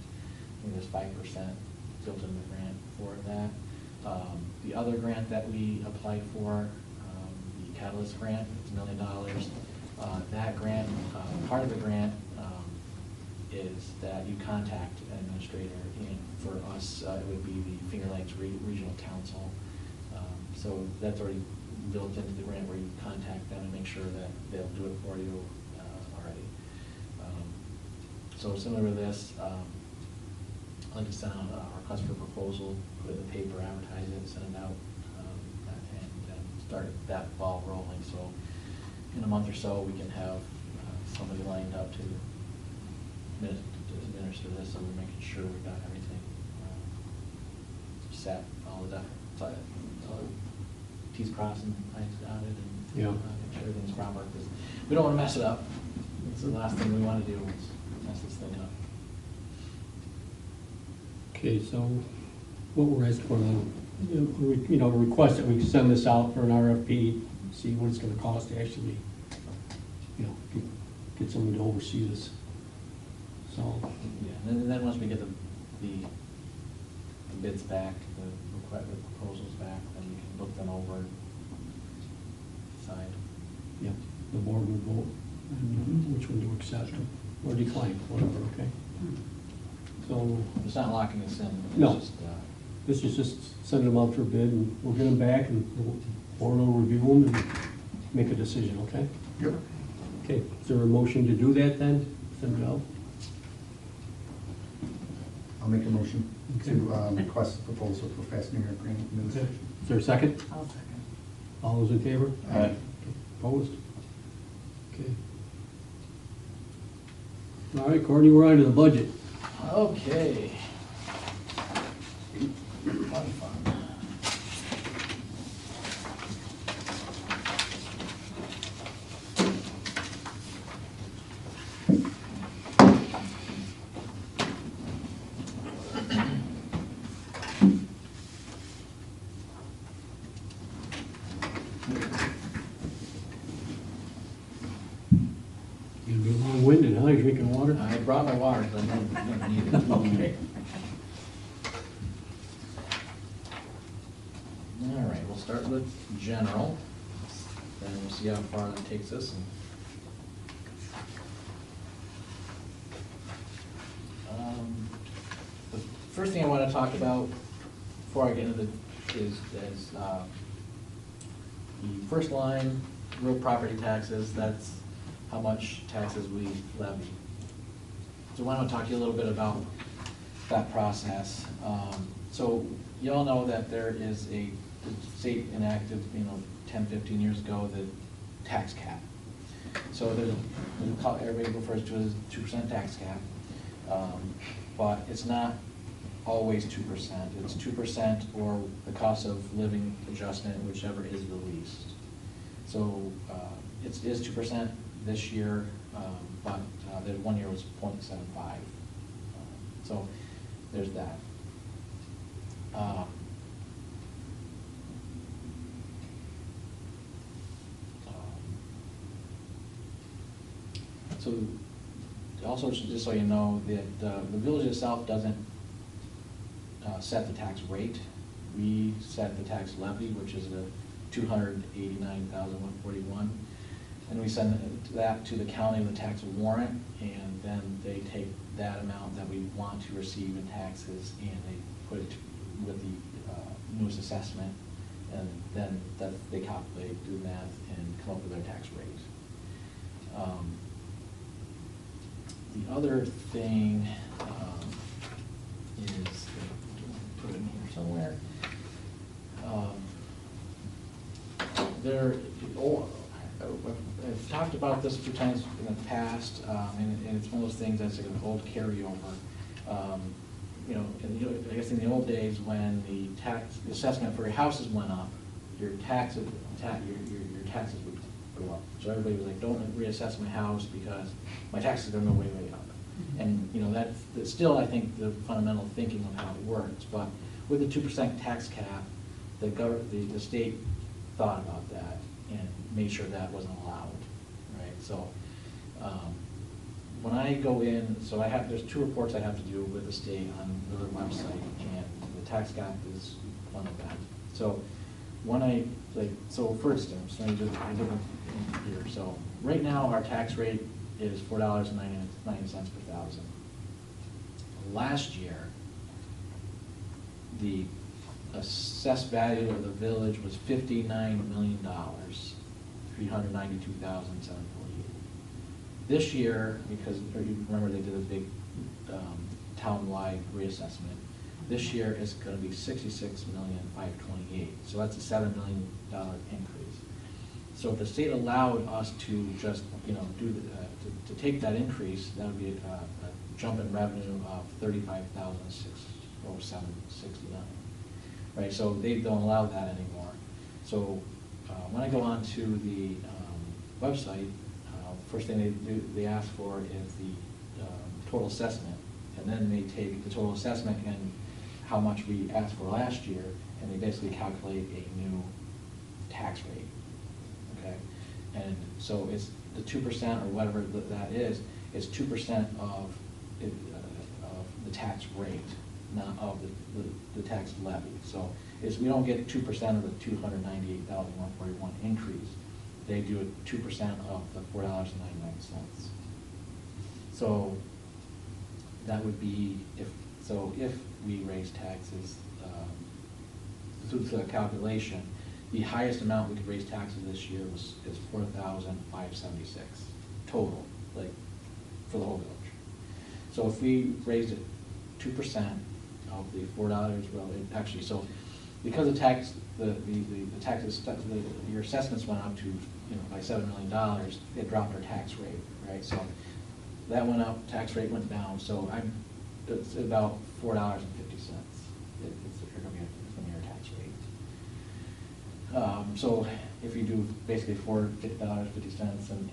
think there's 5% built into the grant for that. The other grant that we applied for, the Catalyst grant, it's $1 million. That grant, part of the grant is that you contact an administrator, and for us, it would be the Finger Lakes Regional Council. So that's already built into the grant, where you contact them and make sure that they'll do it for you already. So similar to this, I'd like to send out a request for proposal, put it in the paper, advertise it, send it out, and start that ball rolling. So in a month or so, we can have somebody lined up to administer this, so we're making sure we've got everything set, all the T's crossed and I's dotted, and Yeah. make sure everything's proper, because we don't want to mess it up. It's the last thing we want to do is mess this thing up. Okay, so what we're asking for now, you know, request that we send this out for an RFP, see what it's gonna cost to actually, you know, get someone to oversee this. So, Yeah, and then once we get the bids back, the proposals back, then we can look them over and decide. yeah, the board would vote on which one to accept or decline, whatever, okay? So, It's not locking us in. It's No. just, this is just sending them out for a bid, and we'll get them back, and the board will review them and make a decision, okay? Yep. Okay, is there a motion to do that then? Send it out? I'll make a motion Okay. to request a proposal for Fast New York Grant Okay. Administration. Is there a second? I'll second. All those in favor? Aye. Opposed? Okay. All right, Courtney, we're on to the budget. Okay. Fun, fun. You're gonna be long-winded, huh? You drinking water? I brought my water, but I don't need it. Okay. All right, we'll start with general, then we'll see how far that takes us. The first thing I want to talk about before I get into is the first line, real property taxes. That's how much taxes we levy. So I want to talk to you a little bit about that process. So you all know that there is the state enacted, 10, 15 years ago, the tax cap. So everybody refers to it as 2% tax cap, but it's not always 2%. It's 2% or the cost of living adjustment, whichever is the least. So it is 2% this year, but the 1 year was 0.75. So there's that. So also, just so you know, that the village itself doesn't set the tax rate. We set the tax levy, which is the $289,141, and we send that to the county with a tax warrant, and then they take that amount that we want to receive in taxes, and they put it with the newest assessment, and then they calculate, do the math, and come up with their tax rate. The other thing is, put it in here somewhere. I've talked about this a few times in the past, and it's one of those things that's like an old carryover. I guess in the old days, when the assessment for your houses went up, your taxes would go up. So everybody was like, don't reassess my house because my taxes are no way up. And, you know, that's still, I think, the fundamental thinking of how it works. But with the 2% tax cap, the state thought about that and made sure that wasn't allowed, right? So, when I go in, there's 2 reports I have to do with the state on their website, and the tax cap is one of them. So, for instance, let me just, I did it here. So, right now, our tax rate is $4.90 per thousand. Last year, the assessed value of the village was $59 million, $392,748. This year, because you remember they did a big town-wide reassessment, this year is going to be $66,528,000. So that's a $7 million increase. So if the state allowed us to just, you know, to take that increase, that would be a jump in revenue of $35,607.69. Right, so they don't allow that anymore. So when I go on to the website, first thing they ask for is the total assessment, and then they take the total assessment and how much we asked for last year, and they basically calculate a new tax rate. Okay, and so it's the 2% or whatever that is 2% of the tax rate, not of the tax levy. So we don't get 2% of the $298,141 increase. They do it 2% of the $4.99. So that would be if we raise taxes through the calculation, the highest amount we could raise taxes this year is $4,576 total, like for the whole village. So if we raised it 2% of the $4, well, actually, so because the taxes, your assessments went up to, you know, by $7 million, it dropped our tax rate, right? So that went up, tax rate went down, so it's about $4.50. It's going to be your tax rate. So if you do basically $4.50 and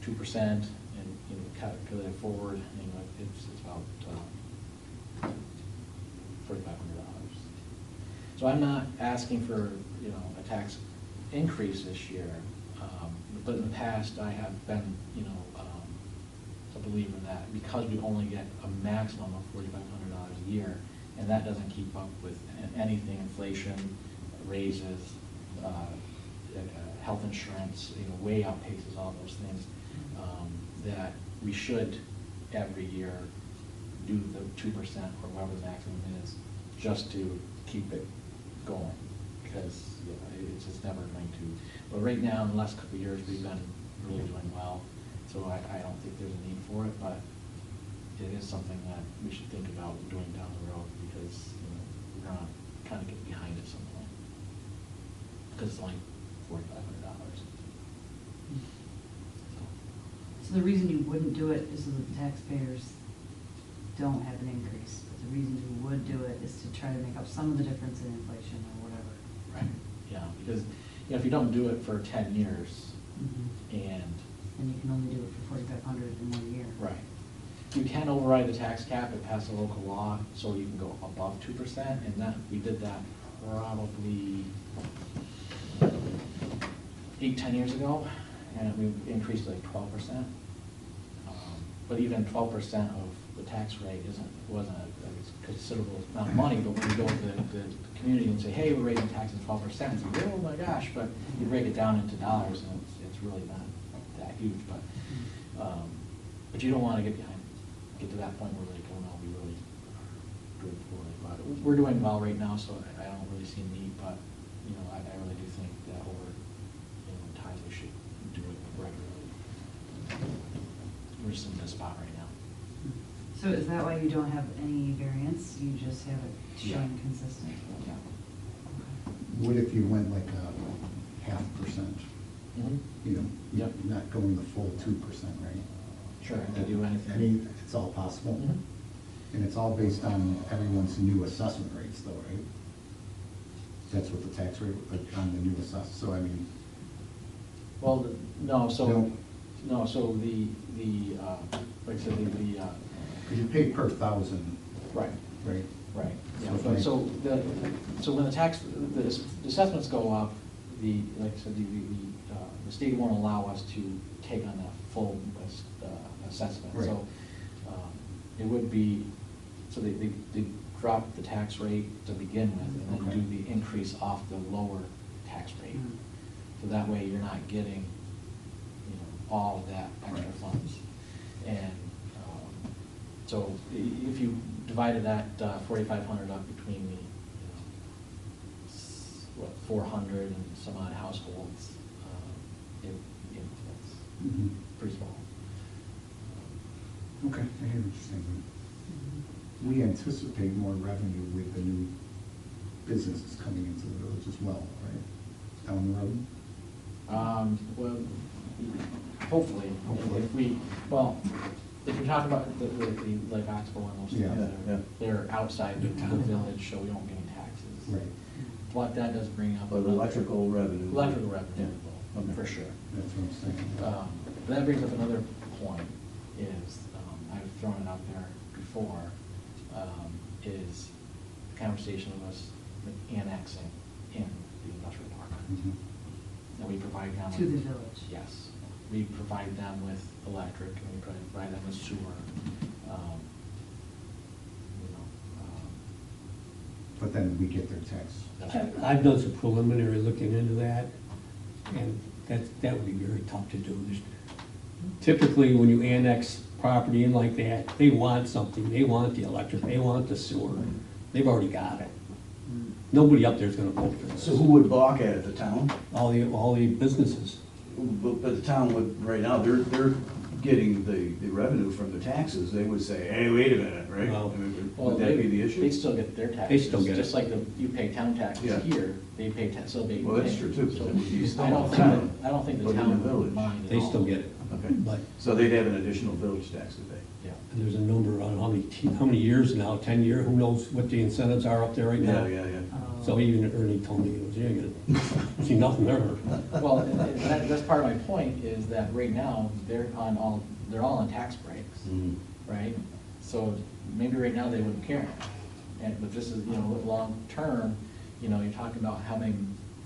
2%, and you know, calculate it forward, you know, it's about $4,500. So I'm not asking for, you know, a tax increase this year, but in the past I have been, you know, a believer that because we only get a maximum of $4,500 a year, and that doesn't keep up with anything, inflation, raises, health insurance, you know, way outpaces all those things, that we should every year do the 2% or whatever the maximum is, just to keep it going, because you know, it's just never going to. But right now, in the last couple of years, we've been really doing well, so I don't think there's a need for it, but it is something that we should think about doing down the road, because you know, we're gonna kind of get behind at some point, because it's only $4,500. So the reason you wouldn't do it is so that the taxpayers don't have an increase. But the reason you would do it is to try to make up some of the difference in inflation or whatever. Right. Yeah, because you know, if you don't do it for 10 years, and you can only do it for $4,500 in 1 year. right, you can override the tax cap and pass a local law, so you can go above 2%, and that we did that probably 8-10 years ago, and we increased like 12%. But even 12% of the tax rate wasn't a considerable amount of money. But when you go to the community and say, "Hey, we're raising taxes 12%," it's like, "Oh my gosh!" But you break it down into dollars, and it's really not that huge. But you don't want to get to that point where like, oh no, we really doing poorly. But we're doing well right now, so I don't really see a need. But you know, I really do think that over time we should do it regularly. We're just in this spot right now. So is that why you don't have any variance? You just have it showing consistent? Yeah. What if you went like a 0.5%? You know, Yep. not going the full 2%, right? Sure, I can do anything. It's all possible? Mhm. And it's all based on everyone's new assessment rates though, right? That's what the tax rate, like on the new assessment, so I mean. Well, no, so No. No, so like I said, Because you pay per thousand, right, right? right. Yeah, So if but I- so when the assessments go up, like I said, the state won't allow us to take on that full assessment. Right. So it would be, so they drop the tax rate to begin with, and then Okay. do the increase off the lower tax rate. Mm. So that way you're not getting, all of that extra Right. funds. And so if you divided that 4,500 up between the, 400 and some odd households, that's Mhm. pretty small. Okay, I hear what you're saying. We anticipate more revenue with the new businesses coming into the village as well, right? Down the road? Well, hopefully, if you're talking about the like Oxbow and those Yeah. things, Yeah. they're outside the village, so we don't get any taxes. Right, But that does bring up. But another- electrical revenue. Electrical revenue, Yeah. Okay. for sure. that's what I'm saying. That brings up another point, is, I've thrown it out there before, is the conversation of us annexing in the industrial park. Mhm. And we provide them with. To the village. Yes, we provide them with electric, and we provide them with sewer. But then we get their tax. I've done some preliminary looking into that, and that would be very tough to do. Typically, when you annex property in like that, they want something, they want the electric, they want the sewer, they've already got it. Nobody up there's gonna vote for this. So who would balk at it, the town? All the businesses. But the town would, right now, they're getting the revenue from the taxes, they would say, hey, wait a minute, right? Well- I mean, Well, would that be the issue? They still get their taxes. They still get it. Just like you pay town taxes Yeah. here, they pay, so they. Well, that's true, too, because So it would be still I don't think, town, I don't think the but in the town village. would mind at They all. still get it. Okay, But so they'd have an additional village tax to pay. Yeah. there's a number on how many years now, 10 years, who knows what the incentives are up there right now? Yeah. Oh. So even Ernie told me, he goes, yeah, you're gonna see nothing there. Well, and that's part of my point, is that right now, they're all on tax breaks, Mhm. right? So maybe right now they wouldn't care. But this is, long-term, you're talking about how many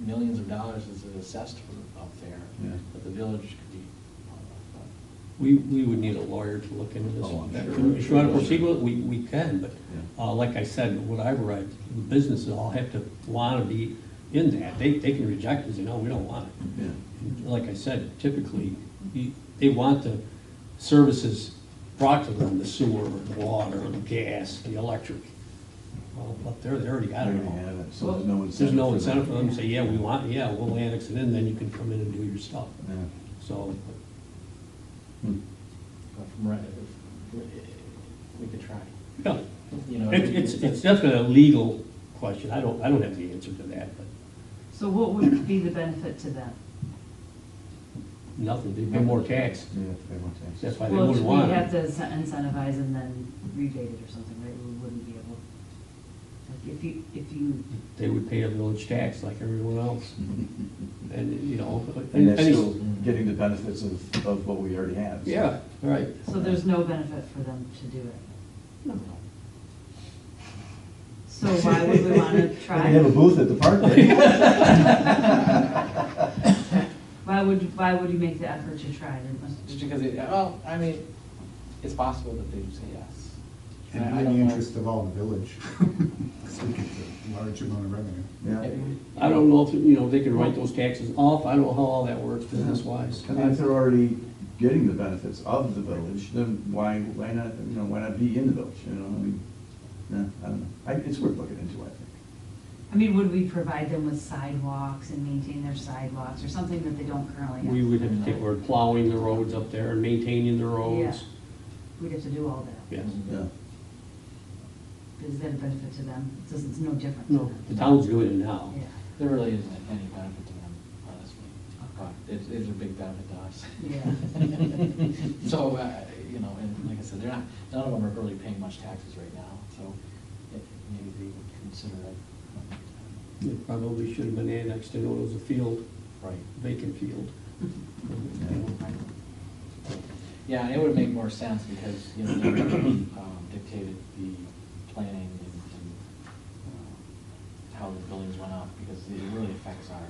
millions of dollars is it assessed for out there, Yeah. that the village could be. We would need a lawyer to look into this. Oh, I'm sure. If you want to proceed with it, we can, but Yeah. like I said, what I've read, the businesses all have to want to be in that. They can reject it and say, no, we don't want it. Yeah. And like I said, typically, they want the services brought to them, the sewer, the water, the gas, the electric. Well, up there, they already got They it already all. have it, so there's no incentive. There's no for incentive for them to say, yeah, we'll annex it in, then you can come in and do your stuff. Yeah. So, Hmm. But from right, we could try. yeah, it's definitely a legal question. I don't have the answer to that, but So what would be the benefit to them? nothing, they pay more tax. Yeah, pay more taxes. That's why they Well, wouldn't we want have it. to incentivize and then rebate it or something, right? We wouldn't be able, like, if you, They would pay a village tax like everyone else. And, And that's any- still getting the benefits of what we already have. so. Yeah, right. so there's no benefit for them to do it. So why would we want to try? They have a booth at the park. Why would you make the effort to try? Just because it's possible that they would say yes. And I in don't the know. interest of all the village, because we get a large amount of revenue. Yeah. I don't know if, they can write those taxes off. I don't know how all that works business wise. I mean, if they're already getting the benefits of the village, then why not, why not be in the village, I mean, no, I don't know. It's worth looking into, I think. I mean, would we provide them with sidewalks and maintain their sidewalks or something that they don't currently have? We would have to take, we're plowing the roads up there and maintaining the Yeah, roads. we'd have to do all that. Yes. Yeah. Is that a benefit to them? It's no different to No, them. the town's doing it now. Yeah, There really isn't any benefit to them, honestly. But it's a big benefit to us. yeah. So, and like I said, none of them are really paying much taxes right now, so maybe they would consider it. It probably should have been annexed, I know it was a field, Right. vacant field. Yeah, and it would make more sense because, you know, they dictated the planning and how the buildings went up, because it really affects our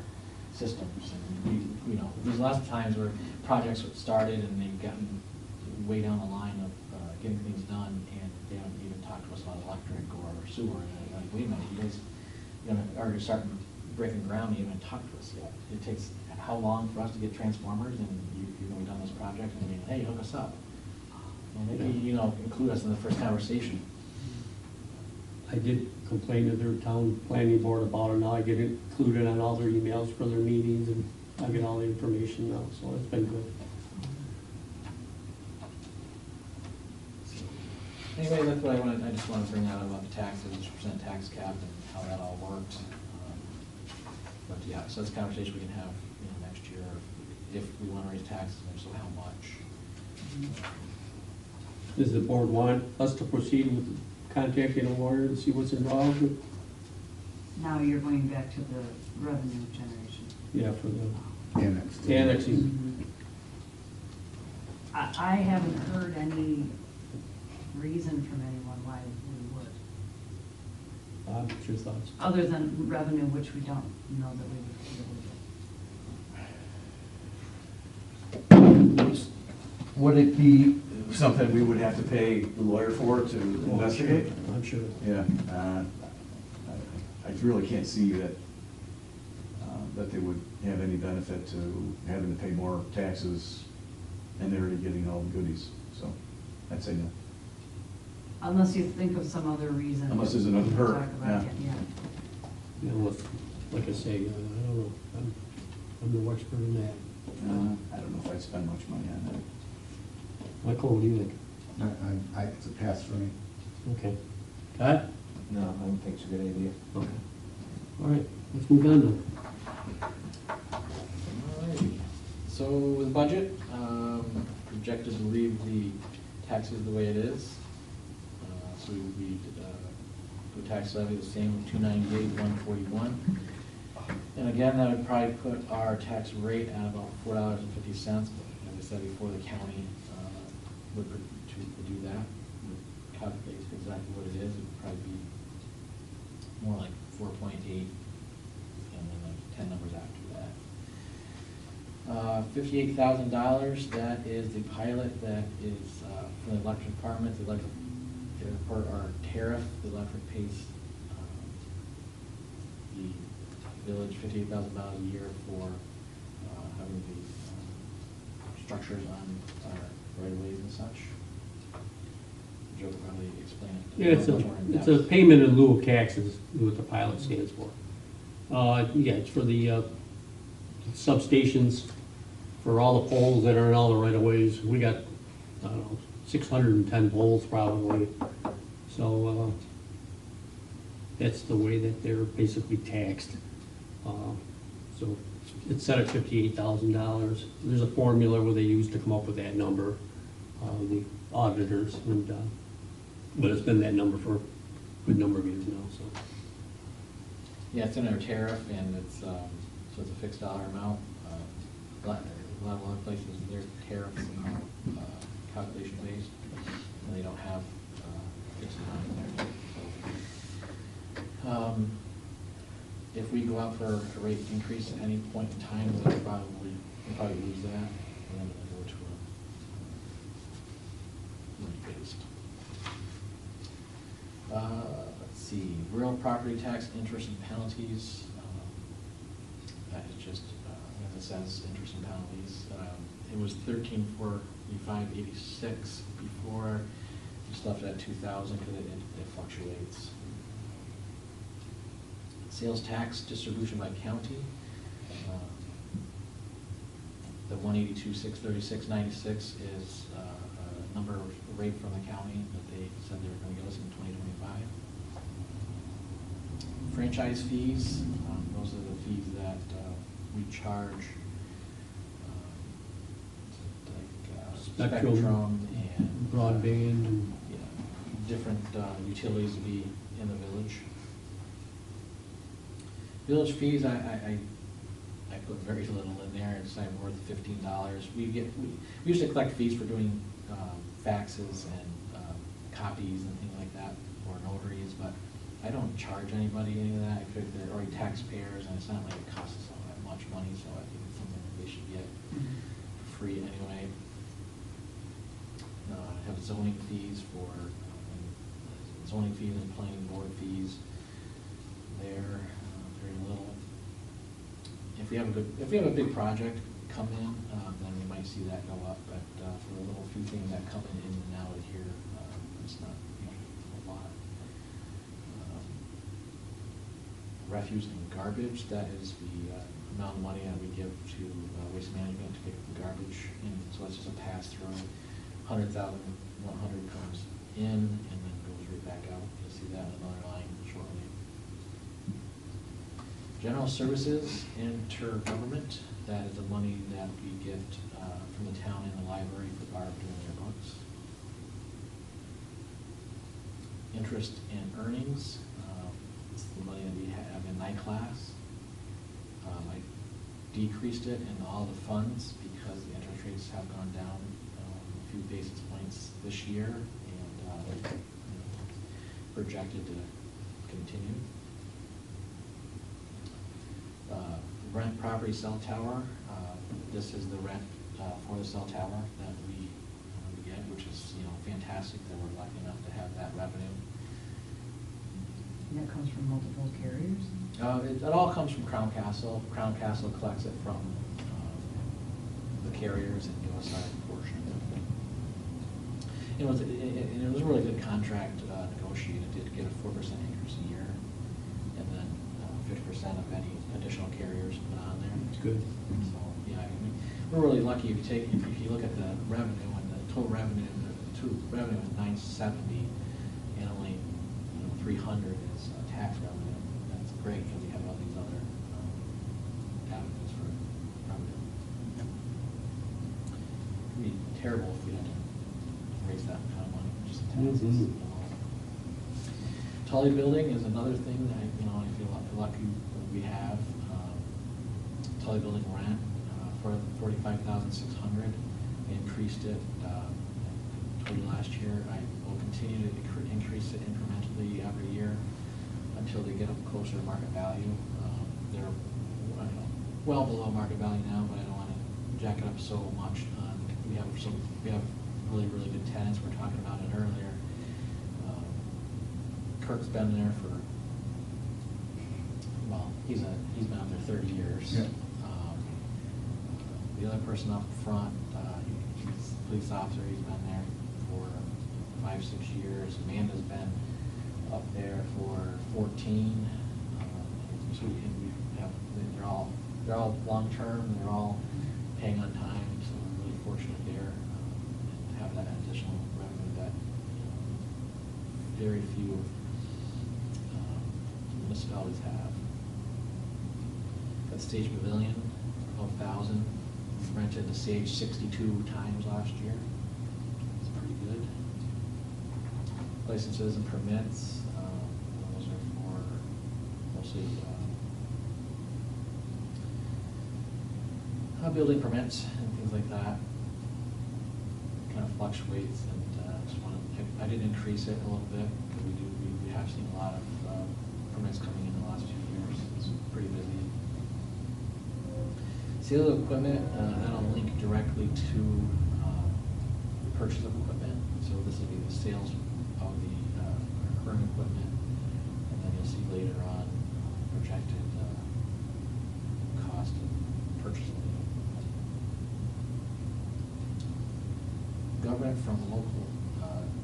systems. And we, you know, there's lots of times where projects have started and they've gotten way down the line of getting things done, and they haven't even talked to us about electric or sewer. And they're like, wait a minute, you guys, you know, are starting breaking ground, you haven't talked to us yet. It takes how long for us to get transformers, and you know, we've done this project, and you hey, hook us up. Well, maybe, you know, include us in the first conversation. I did complain to their town planning board about it. Now I get included on all their emails for their meetings, and I get all the information now, so it's been good. Anyway, that's what I just wanted to bring out about the taxes, percent tax cap, and how that all works. But yeah, so that's a conversation we can have, you know, next year, if we want to raise taxes, and so how much. Does the board want us to proceed with contacting a lawyer and see what's involved? Now you're going back to the revenue generation. Yeah, for the Annexed. annexing. I haven't heard any reason from anyone why we would, What's your thoughts? other than revenue, which we don't know that we would really get. Would it be something we would have to pay the lawyer for to investigate? I'm sure. Yeah, I really can't see that, that they would have any benefit to having to pay more taxes, and they're already getting all the goodies, so I'd say no. Unless you think of some other reason. Unless there's another we can perk, talk about it, yeah. You know, like I say, I don't know, I'm no expert in that. I don't know if I'd spend much money on that. Michael, what do you think? It's a pass for me. Okay. Todd? No, I don't think it's a good idea. Okay. All right, let's move on then. Alrighty. So with budget, projected to leave the taxes the way it is. So we the tax levy the same, 298, 141. And again, that would probably put our tax rate at about $4.50. As I said before, the county would do that, would calculate exactly what it is. It would probably be more like 4.8, and then like 10 numbers after that. $58,000, that is the pilot that is for the electric department. The electric, for our tariff, the electric pays the village $58,000 a year for having the structures on our right-of-ways and such. Joe could probably explain it. Yeah, it's a payment in lieu of taxes, is what the pilot stands for. Yeah, it's for the substations, for all the poles that are in all the right-of-ways. We got, I don't know, 610 poles probably. So that's the way that they're basically taxed. So it's set at $58,000. There's a formula where they use to come up with that number, the auditors, and but it's been that number for a good number of years now. So Yeah, it's in our tariff, and it's so it's a fixed dollar amount. A lot of other places, their tariffs are calculation based, and they don't have fixed amount in there. So, if we go out for a rate increase at any point in time, we'll probably lose that, and then we'll go to a rate based. Let's see, real property tax interest and penalties. That is just, as it says, interest and penalties. It was 13,485.86 before. Just left it at 2,000 because it fluctuates. Sales tax distribution by county. The 182,636.96 is a number rate from the county that they said they were going to give us in 2025. Franchise fees, those are the fees that we charge, like Spectrum and broadband and different utilities to be in the village. Village fees, I put very little in there, it's like worth $15. We usually collect fees for doing faxes and copies and things like that, or notaries, but I don't charge anybody any of that, because they're already taxpayers, and it's not like it costs us all that much money, so I think it's something that they should get for free anyway. Have zoning fees for, zoning fees and planning board fees there, very little. If we have a big project come in, then we might see that go up, but for the little few things that come in and out of here, it's not a lot. Refuse and garbage, that is the amount of money that we give to waste management to pick up the garbage, and so it's just a pass-through. 100,000, 100 comes in and then goes right back out. You'll see that in another line shortly. General services, intergovernment, that is the money that we get from the town and the library for Barb doing their books. Interest and earnings, it's the money that we have in night class. I decreased it in all the funds because the interest rates have gone down a few basis points this year, and projected to continue. Rent property cell tower, this is the rent for the cell tower that we get, which is fantastic that we're lucky enough to have that revenue. And that comes from multiple carriers? It all comes from Crown Castle. Crown Castle collects it from the carriers and give us our portion. It was a really good contract negotiated. It did get a 4% increase a year, and then 50% of any additional carriers put on there. It's good. So yeah, I mean, we're really lucky. If you look at the revenue, and the total revenue is 970, and only 300 is tax revenue. That's great because we have all these other avenues for revenue. It'd be terrible if we had to raise that kind of money just in taxes. Tully building is another thing that I feel lucky that we have. Tully building rent for $45,600. We increased it. I told you last year. I will continue to increase it incrementally every year until they get up closer to market value. They're well below market value now, but I don't want to jack it up so much. We have really good tenants. We're talking about it earlier. Kirk's been there for, well, he's been out there 30 years. Yeah. The other person up front, he's a police officer. He's been there for 5-6 years. Amanda's been up there for 14. So they're all long term. They're all paying on time. So we're really fortunate there to have that additional revenue that very few municipalities have. Got Stage Pavilion, 12,000. Rented the stage 62 times last year. It's pretty good. Licenses and permits, those are for mostly building permits and things like that. Kind of fluctuates, and I did increase it a little bit because we have seen a lot of permits coming in the last few years. It's pretty busy. Sale of equipment, that'll link directly to the purchase of equipment. So this will be the sales of the current equipment, and then you'll see later on projected cost of purchasing the equipment. Government from local,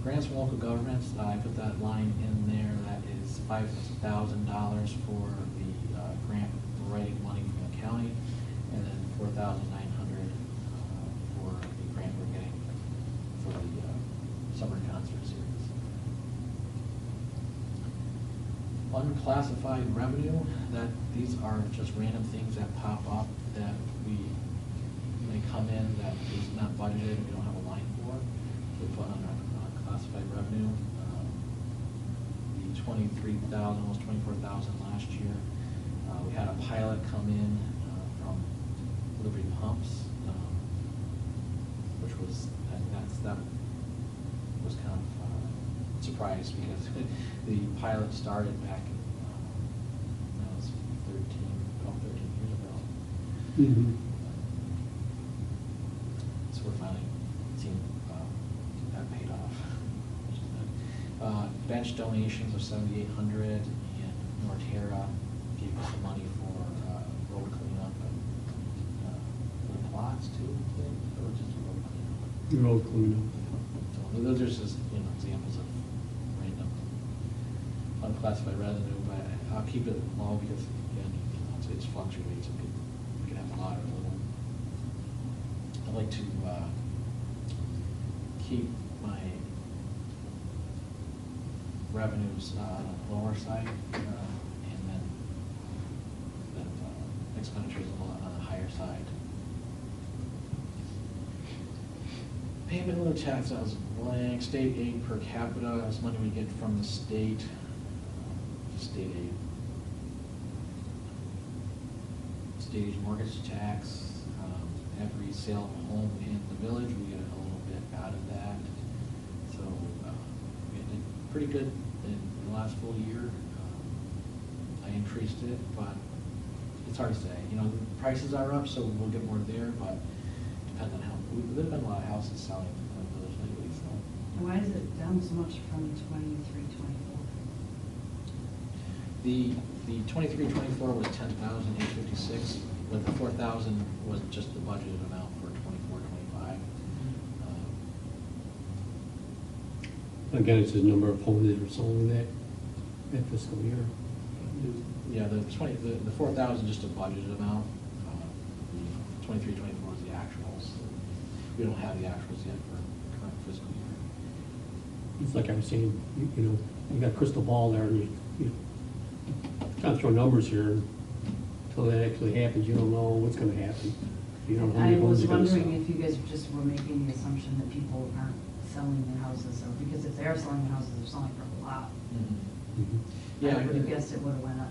grants from local governments, I put that line in there. That is $5,000 for the grant writing money from the county, and then $4,900 for the grant we're getting for the summer concert series. Unclassified revenue, these are just random things that pop up that may come in that is not budgeted, we don't have a line for. We put on our unclassified revenue. The 23,000, almost 24,000 last year. We had a pilot come in from Liberty Pumps, which was, that was kind of surprised because the pilot started back in, that was 13 years ago. Mhm. So we're finally seeing that paid off. which is good. Bench donations of 7,800, and Norterra gave us the money for road cleanup and the plots too, or just road cleanup. Road cleanup. So those are just, examples of random unclassified revenue, but I'll keep it low because, again, it's fluctuates, we can have a lot or a little. I'd like to keep my revenues on the lower side, and then expenditures a lot on the higher side. Payment of the tax, that was blank. State aid per capita, that's money we get from the state. State aid. State aid mortgage tax. Every sale of a home in the village, we get a little bit out of that. So we did pretty good in the last full year. I increased it, but it's hard to say. The prices are up, so we'll get more there, but depends on how. There's been a lot of houses selling in the village lately, so. And why is it down so much from 23, 24? The 23-24 was 10,856, but the 4,000 was just the budgeted amount for 24-25. Again, it's the number of homes that are sold in that fiscal year. Yeah, the 4,000 just a budgeted amount. 23-24 is the actuals. We don't have the actuals yet for current fiscal year. It's like I was saying, you got a crystal ball there, and you kind of throw numbers here. Until that actually happens, you don't know what's gonna happen. You don't know how I many homes was you're gonna sell. wondering if you guys just were making the assumption that people aren't selling their houses, or because if they're selling their houses, they're selling for a lot. Mhm. Yeah, I would have guessed it would have went up.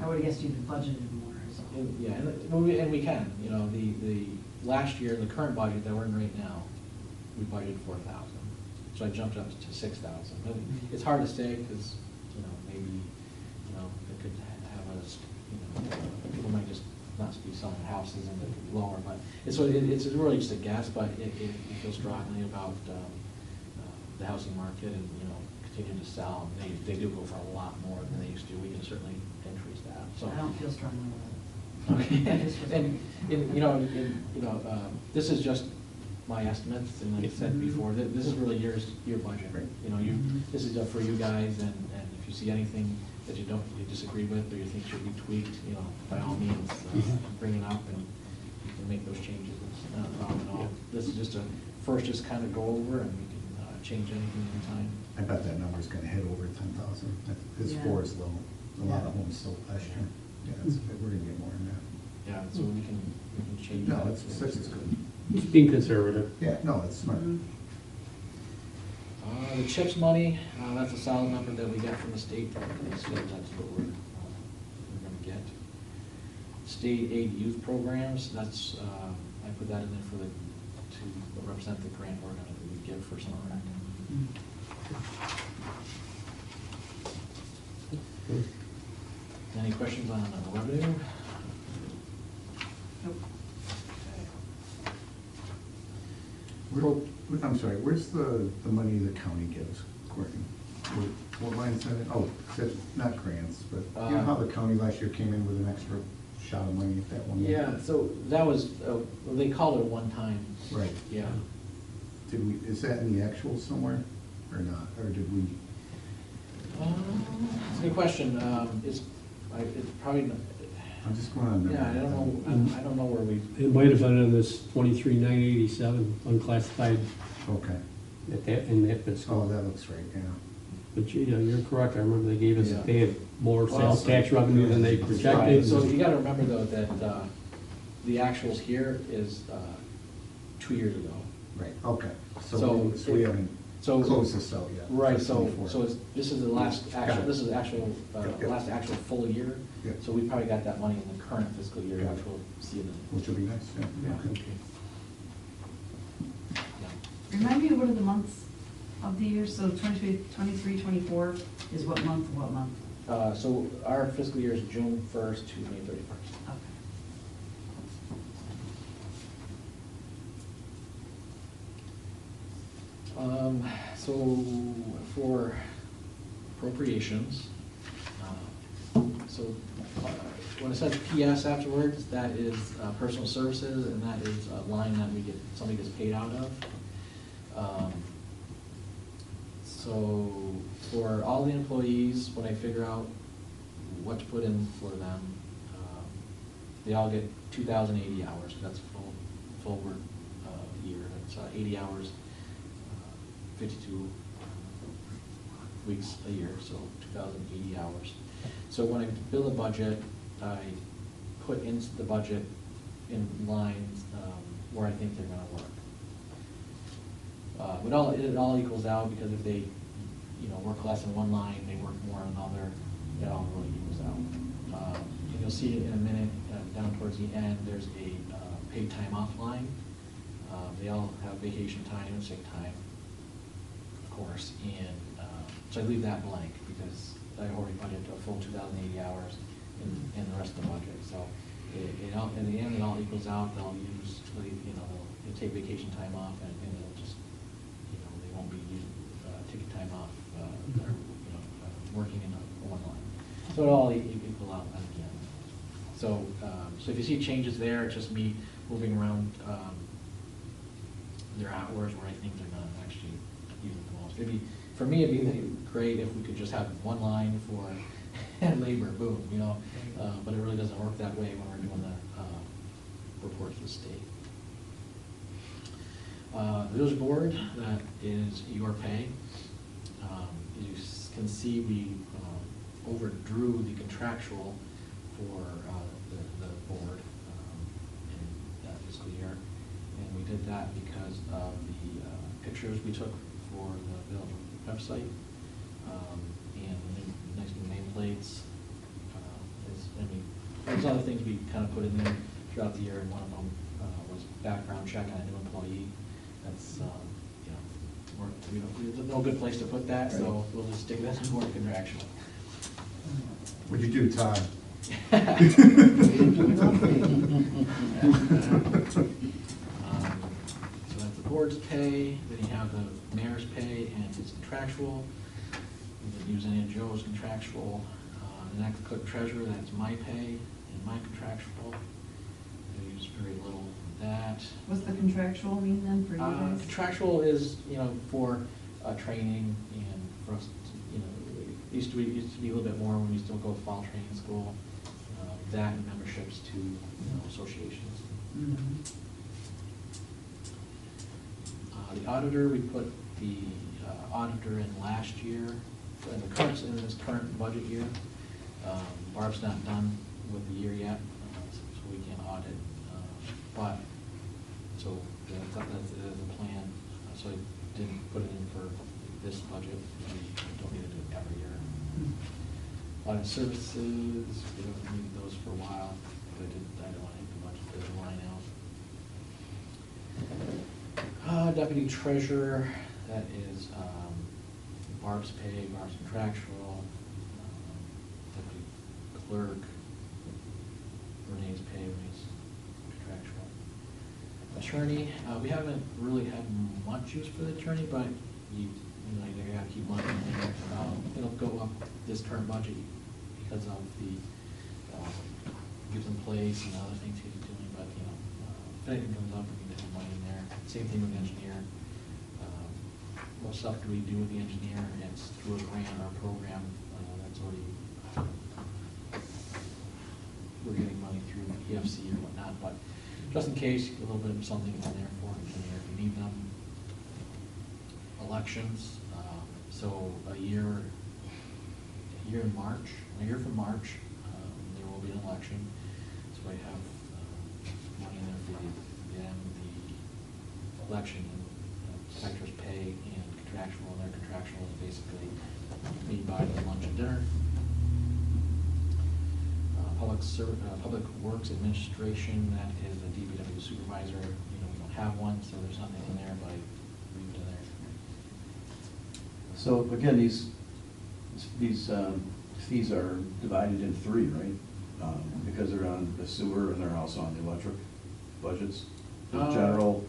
I would have guessed you'd budgeted more, so. Yeah, and we can, the last year, the current budget that we're in right now, we budgeted 4,000. So I jumped up to 6,000. But it's hard to say because, maybe, it could have us, people might just not be selling houses and it could be lower, but it's really just a guess, but if you feel strongly about the housing market and, continue to sell, they do go for a lot more than they used to, we can certainly increase that, so. I don't feel strongly about it. Okay. This is just my estimates, and like I said before, this is really your budget. Right. This is for you guys, and if you see anything that you disagree with, or you think should be tweaked, by all means, bring it up, and you can make those changes. It's not a problem at all. This is just just kind of go over, and we can change anything anytime. I bet that number's gonna hit over 10,000. His Yeah. 4 is low. A lot of homes sold last year. Yeah, we're gonna get more than that. Yeah, so we can change No, that. 6 is good. Just being conservative. Yeah, no, it's smart. Mhm. The CHIPS money, that's a solid number that we get from the state. That's what we're gonna get. State aid youth programs, that's, I put that in there to represent the grant we're gonna give for summer rec. Any questions on revenue? Nope. I'm sorry, where's the money the county gives, Courtney? What line is that in? Oh, that's not grants, but you know how the county last year came in with an extra shot of money at that one? Yeah, so that was, they called it a one-time. Right. Yeah. Is that in the actual somewhere, or not, or did we? It's a good question. It's probably, I'm just going on. yeah, I don't know where we. It might have been in this 23,987 unclassified Okay. in that Oh, fiscal. that looks right, yeah. But you're correct, I remember they gave us, Yeah. they had more Well, sales tax revenue than they Right, projected. so you gotta remember though that the actuals here is 2 years ago. Right, okay. So So we haven't, So close this out yet. Right, for so, 24. so this is the last Got actual, it. this is actual, Yep, yep. last actual full year. Yep. So we probably got that money in the current fiscal year, Got which it. we'll see in the. Which will be nice, yeah. Yeah. Okay. Yeah. Remind me, what are the months of the year? So 23, 24 is what month, what month? So our fiscal year is June 1st to May 31st. Okay. So for appropriations, so when it says PS afterwards, that is personal services, and that is a line that somebody gets paid out of. So for all the employees, when I figure out what to put in for them, they all get 2,080 hours. That's full work year. That's 80 hours, 52 weeks a year, so 2,080 hours. So when I build a budget, I put into the budget in lines where I think they're gonna work. But it all equals out, because if they, work less in one line, they work more in another, it all really equals out. And you'll see it in a minute, down towards the end, there's a paid time off line. They all have vacation time and sick time, of course, and so I leave that blank, because I already budgeted a full 2,080 hours in the rest of the budget. So it all, in the end, it all equals out. They'll use, they'll take vacation time off, and they'll just, they won't be taking time off. They're, working in one line. So it all equal out at the end. So, so if you see changes there, it's just me moving around their hours where I think they're gonna actually use it the most. For me, it'd be great if we could just have one line for labor, boom, but it really doesn't work that way when we're doing the report to the state. The village board, that is your pay. You can see we overdrew the contractual for the board in that fiscal year. And we did that because of the pictures we took for the village website, and the next new nameplates. There's other things we kind of put in there throughout the year, and one of them was background check on a new employee. That's, there's no good place to put that, so we'll just stick that in board contractual. What'd you do, Todd? So that's the board's pay, then you have the mayor's pay and his contractual. You can use any of Joe's contractual. The next clerk treasurer, that's my pay and my contractual. I use very little of that. What's the contractual mean then for you guys? Contractual is, for training and for us, it used to be a little bit more when we still go to fall training school. That and memberships to associations. Mhm. The auditor, we put the auditor in last year, in this current budget year. Barb's not done with the year yet, so we can't audit. But, so that's a plan. So I didn't put it in for this budget. We don't need to do it every year. Audit services, we don't need those for a while. But I don't want to hit the budget for the line out. Deputy treasurer, that is Barb's pay, Barb's contractual. Deputy clerk, Renee's pay, Renee's contractual. Attorney, we haven't really had much use for the attorney, but you gotta keep money in there. It'll go up this current budget because of the gives in place and other things he's doing, but if anything comes up, we can put money in there. Same thing with the engineer. What stuff do we do with the engineer? It's through a grant or a program that's already, we're getting money through EFC or whatnot, but just in case, a little bit of something in there for engineer if you need them. Elections, so a year from March, there will be an election. So I have money in there for the election and inspector's pay and contractual, and their contractual is basically me buying them lunch and dinner. Public Works Administration, that is the DPW supervisor. We don't have one, so there's nothing in there, but I leave it in there. So again, these fees are divided in three, right? Because they're on the sewer and they're also on the electric budgets. The general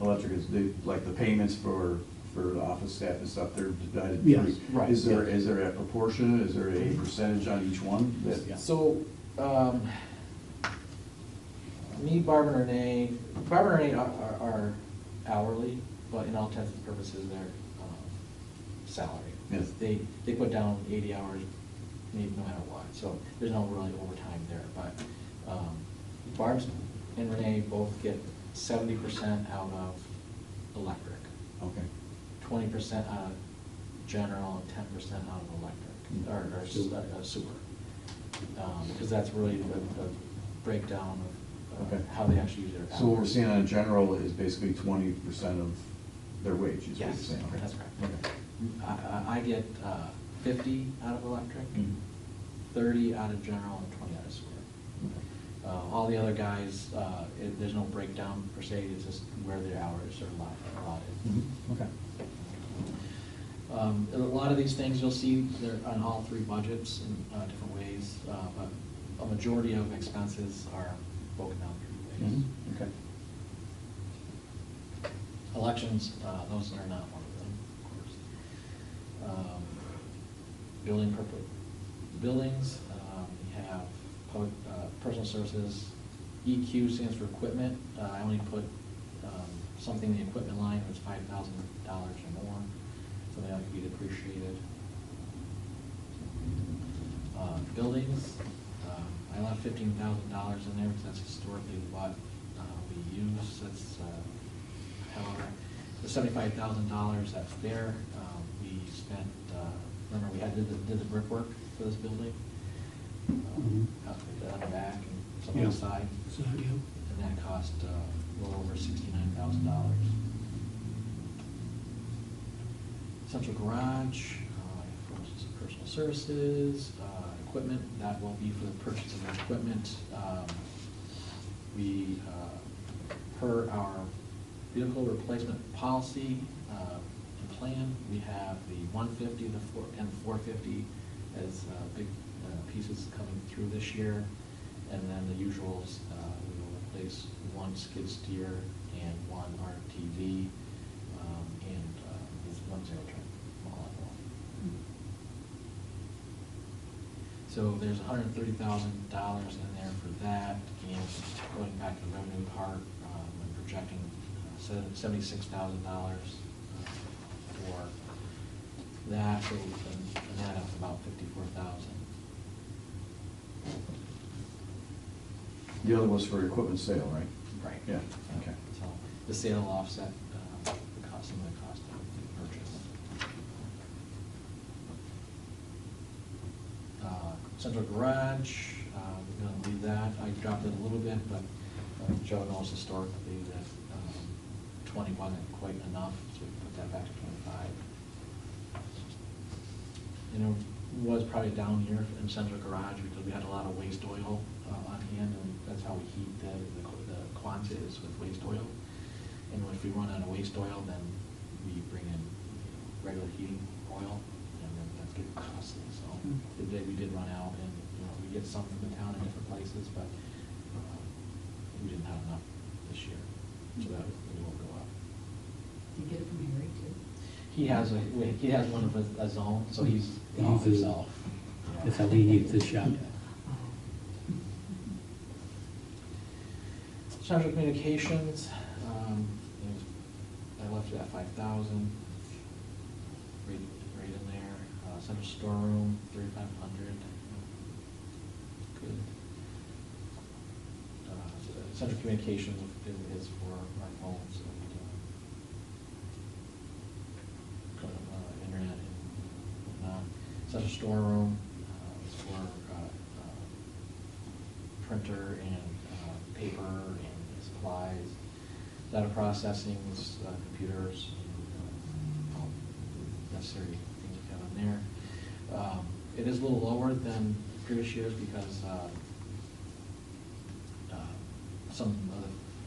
electric is, like the payments for the office staff and stuff, they're divided in Yes, three. right, Is there, yeah. is there a proportion, is there a percentage on each one? Yeah. So, me, Barb and Renee are hourly, but in all intents and purposes, they're salary. Yes. They put down 80 hours, maybe no matter what, so there's no really overtime there, but Barb's and Renee both get 70% out of electric, Okay. 20% out of general, and 10% out of electric, or sewer. Because that's really a breakdown of Okay. how they actually use their hours. So what we're seeing on general is basically 20% of their wage, is what you're Yes, saying? Okay. that's correct. Okay. I get 50 out of electric, Mhm. 30 out of general, and 20 out of sewer. All the other guys, there's no breakdown per se, it's just where their hours are allotted. Mhm. Okay. A lot of these things you'll see, they're on all three budgets in different ways, but a majority of expenses are broken down three ways. Mhm. Okay. Elections, those are not one of them, of course. Buildings, we have public, personal services. EQ stands for equipment. I only put something in the equipment line that's $5,000 or more, something that could be depreciated. Buildings, I left $15,000 in there because that's historically what we use. That's, however, the $75,000 that's there, we spent, remember we did the brickwork for this building? Put that on the back and some on Yeah. the side, So, yeah. and that cost a little over $69,000. Central garage, personal services, equipment, that will be for the purchase of equipment. We, per our vehicle replacement policy and plan, we have the 150, and the 450 as big pieces coming through this year. And then the usuals, we will replace one skid steer and one RTV, and this one zero turn model. So there's $130,000 in there for that, and going back to the revenue part, I'm projecting $76,000 for that, so and that up about $54,000. The other was for equipment sale, right? Right. Yeah, okay. So the sale will offset the cost, some of the cost of the purchase. Central garage, we're gonna leave that. I dropped it a little bit, but Joe knows historically that 20 wasn't quite enough, so we put that back to 25. It was probably a down year in central garage because we had a lot of waste oil on hand, and that's how we heat the Quonset is with waste oil. And if we run out of waste oil, then we bring in regular heating oil, and then that's getting costly. So the day we did run out, and we get some from the town in different places, but we didn't have enough this year, so that it will go up. Do you get it from Harry too? He has one of a zone, so he's He off uses- himself. That's how he heats his shop. Central communications, I left it at 5,000, right in there. Central storeroom, 3,500. Good. Central communications is for our phones and internet and whatnot. Central storeroom is for printer and paper and supplies. Data processing is computers and necessary things we have on there. It is a little lower than previous years because some of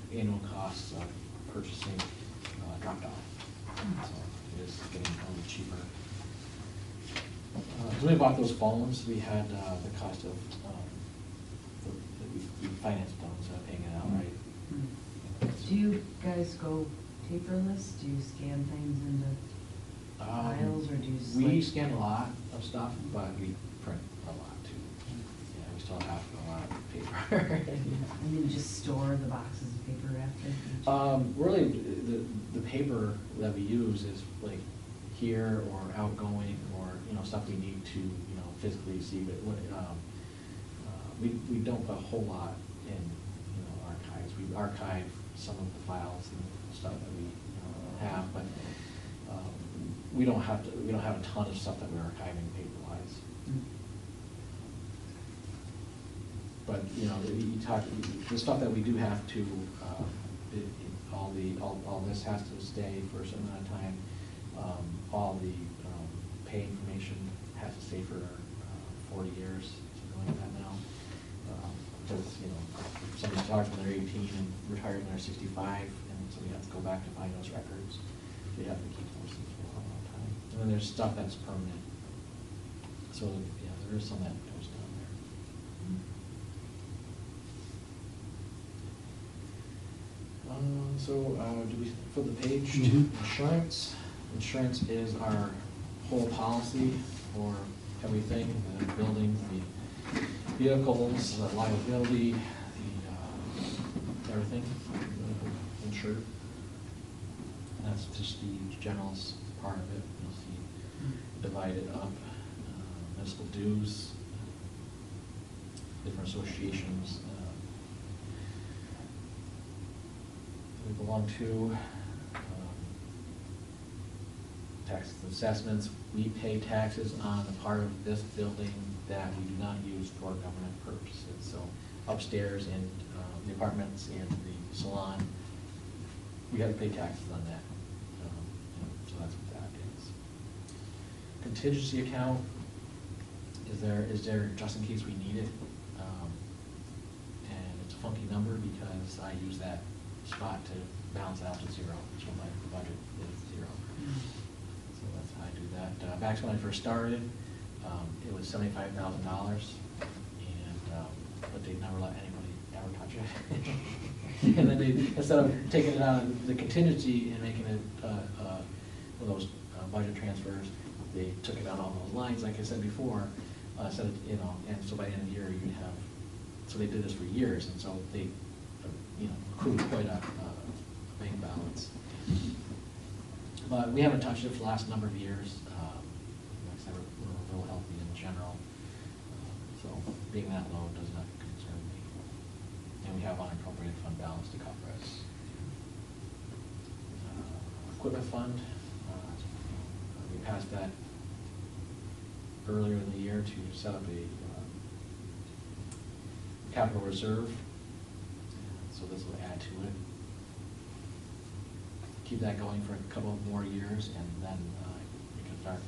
the annual costs of purchasing dropped off. So it is getting a little cheaper. When we bought those phones, we had the cost of, we financed them instead of paying it outright. Do you guys go paperless? Do you scan things into files, or do you just We like- scan a lot of stuff, but we print a lot too. Yeah, we still have a lot of paper. And then just store the boxes of paper after? Really, the paper that we use is like here or outgoing or, stuff we need to, physically see, but we don't put a whole lot in, archives. We archive some of the files and stuff that we have, but we don't have a ton of stuff that we're archiving paper-wise. But, you talk, the stuff that we do have to, all this has to stay for a certain amount of time. All the pay information has to stay for 40 years, something like that now. Because, if somebody's retired when they're 18 and retired when they're 65, and so we have to go back to find those records. We have to keep those things for a long time. And then there's stuff that's permanent. So, yeah, there is some that goes down there. Do we flip the page to insurance? Insurance is our whole policy for everything, the buildings, the vehicles, the liability, everything insured. And that's just the general's part of it. You'll see divided up, municipal dues, different associations. We belong to taxes and assessments. We pay taxes on the part of this building that we do not use for government purposes. So upstairs in the apartments and the salon, we have to pay taxes on that. So that's what that is. Contingency account is there just in case we need it. And it's a funky number because I use that spot to balance it out to zero. So my budget is zero. So that's how I do that. Back when I first started, it was $75,000, but they never let anybody ever touch it. And then they, instead of taking it out of the contingency and making it one of those budget transfers, they took it out all those lines, like I said before. So and so by the end of the year, you'd have. So they did this for years, and so they, accrued quite a bank balance. But we haven't touched it for the last number of years. Like I said, we're real healthy in general. So being that low does not concern me. And we have unappropriated fund balance to cover it. Equipment fund, we passed that earlier in the year to set up a capital reserve. So this will add to it. Keep that going for a couple more years, and then we can start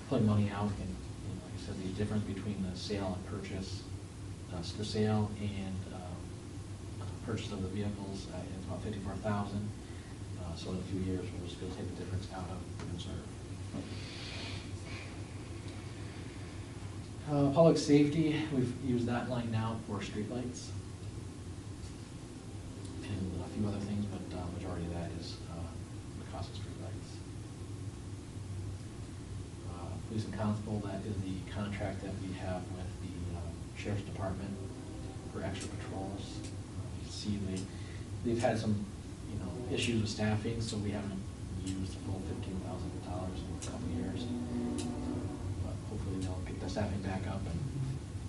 pulling money out. And like I said, the difference between the sale and purchase, the sale and purchase of the vehicles is about $54,000. So in a few years, we'll just be able to take the difference out of the reserve. Public safety, we've used that line now for streetlights and a few other things, but majority of that is the cost of streetlights. Police and constable, that is the contract that we have with the sheriff's department for extra patrols. You see, they've had some issues with staffing, so we haven't used the full $15,000 in a couple of years. But hopefully they'll get the staffing back up and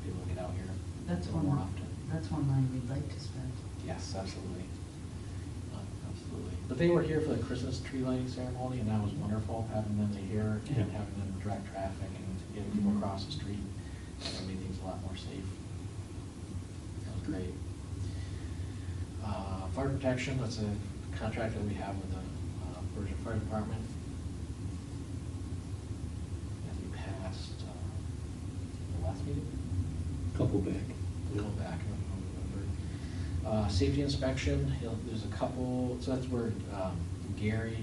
be able to get out here That's a little more often. That's one line we'd like to spend. Yes, absolutely. Absolutely. But they were here for the Christmas tree lighting ceremony, and that was wonderful, having them here and having them direct traffic and getting people across the street. That made things a lot more safe. That was great. Fire protection, that's a contract that we have with the Bergen Fire Department. go back. We'll go back in November. Safety inspection, there's a couple, so that's where Gary,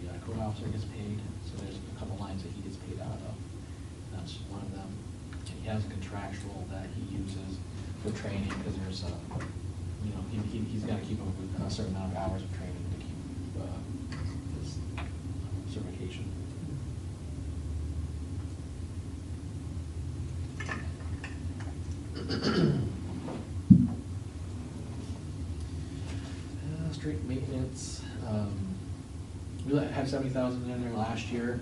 the code officer, gets paid. So there's a couple lines that he gets paid out of. That's one of them. And he has a contractual that he uses for training, because there's a, he's got to keep up with a certain amount of hours of training to keep his certification. Street maintenance, we had 70,000 in there last year.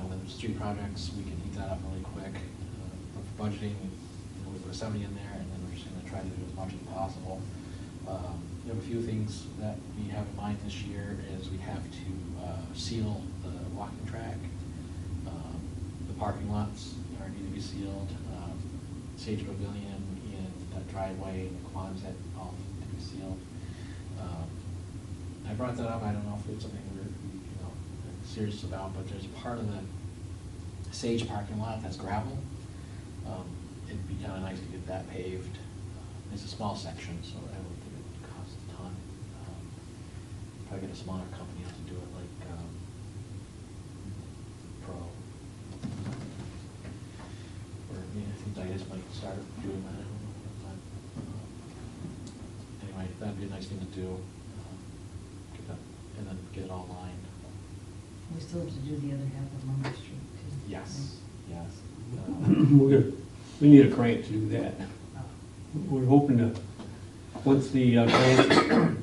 With street projects, we can eat that up really quick. But for budgeting, we put 70 in there, and then we're just gonna try to do as much as possible. We have a few things that we have in mind this year is we have to seal the walking track. The parking lots need to be sealed. Sage Pavilion and that driveway, the Quonset, all need to be sealed. I brought that up, I don't know if it's something we're serious about, but there's part of the Sage parking lot that's gravel. It'd be kind of nice to get that paved. It's a small section, so I don't think it would cost a ton. Probably get a smaller company to do it, like Pro. Or I think Ditus might start doing that. I don't know. But, anyway, that'd be a nice thing to do. Get that, and then get it all lined. We still have to do the other half of Lumber Street too. Yes, yes. We need a grant to do that. We're hoping to, once the grant,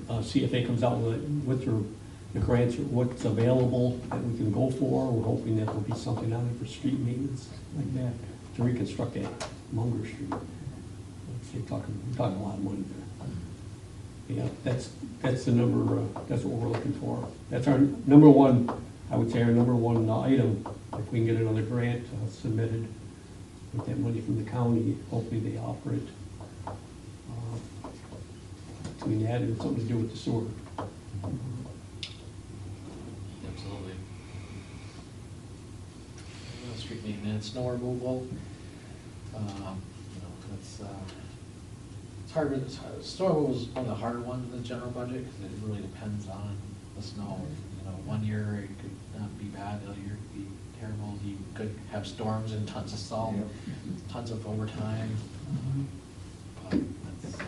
CFA comes out with the grants, what's available that we can go for, we're hoping that there'll be something on it for street maintenance like that, to reconstruct that Munger Street. We're talking a lot of money there. Yeah, that's the number, that's what we're looking for. That's our number one, I would say our number one item. If we can get another grant submitted with that money from the county, hopefully they offer it. Between that and something to do with the sewer. Absolutely. Street maintenance, snow removal. It's hard. Snow removal is one of the harder ones in the general budget because it really depends on the snow. One year it could not be bad, the other year it could be terrible. You could have storms and tons of salt, tons of overtime. But that's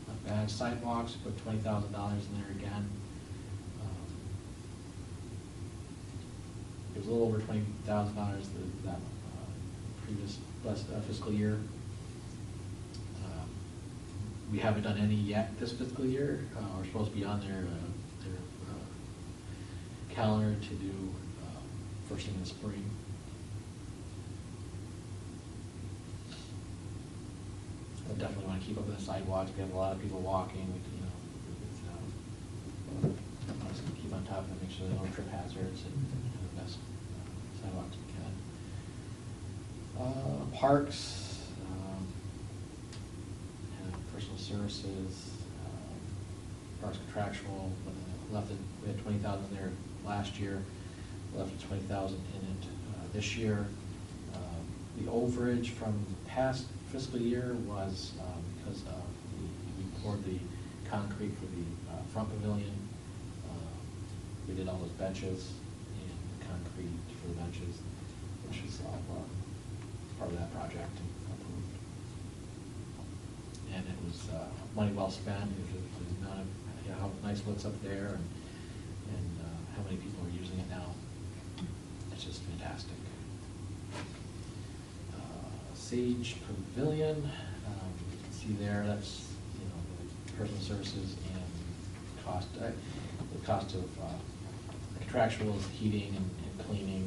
not bad. Sidewalks, put $20,000 in there again. It was a little over $20,000 that previous fiscal year. We haven't done any yet this fiscal year. We're supposed to be on their calendar to do first thing in the spring. I definitely want to keep up with the sidewalks. We have a lot of people walking. I want to keep on top of it, make sure there are no trip hazards, and have the best sidewalks we can. Parks, and personal services, parks contractual. We had 20,000 there last year. Left 20,000 in it this year. The overage from past fiscal year was because we poured the concrete for the front pavilion. We did all those benches and concrete for the benches, which is all part of that project approved. And it was money well spent. It was the amount of how nice it looks up there, and how many people are using it now. It's just fantastic. Sage Pavilion, you can see there, that's the personal services and cost. The cost of contractual is heating and cleaning,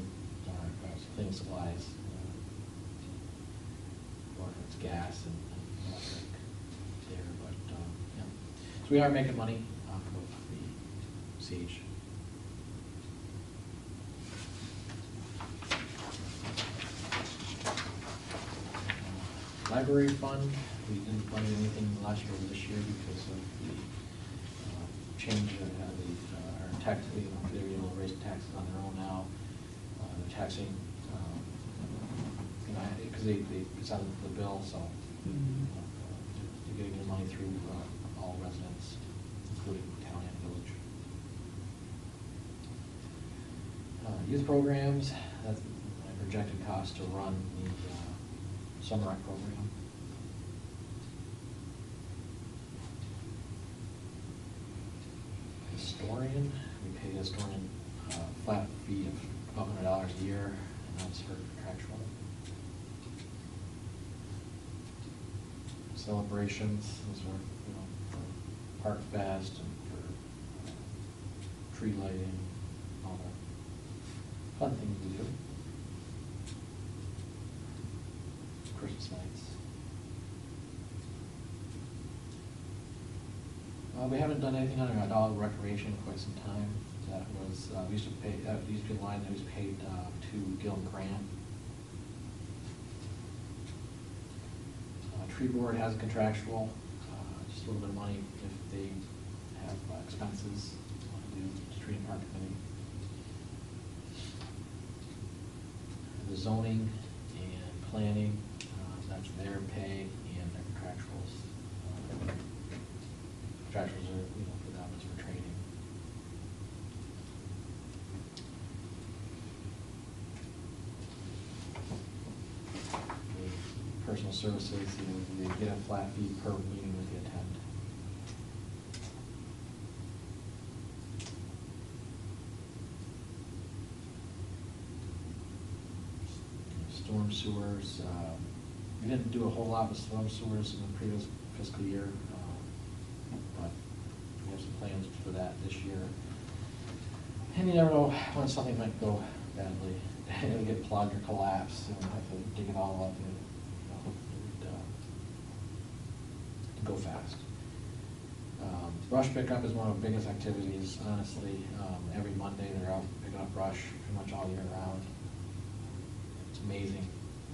cleaning supplies, or if it's gas and electric there. But yeah, so we are making money off of the Sage. Library fund, we didn't fund anything last year or this year because of the change of our tax. They're able to raise taxes on their own now. They're taxing because it's out of the bill, so you're getting your money through all residents, including town and village. Youth programs, that's my projected cost to run the summer rec program. Historian, we pay the historian a flat fee of $1,200 a year, and that's for contractual. Celebrations, those are, for Park Fest and for tree lighting, all the fun things we do. Christmas lights. We haven't done anything on our dog recreation in quite some time. That was, we used to pay, that used to be a line that was paid to Gil Grant. Tree board has a contractual, just a little bit of money if they have expenses want to do tree and park committee. The zoning and planning, that's their pay and their contractuals. Contractuals are, for them is for training. Personal services, they get a flat fee per meeting that they attend. Storm sewers, we didn't do a whole lot with storm sewers in the previous fiscal year, but we have some plans for that this year. And you never know when something might go badly. It'll get plugged or collapse, and we'll have to dig it all up and go fast. Brush pickup is one of the biggest activities, honestly. Every Monday they're out picking up brush pretty much all year round. It's amazing.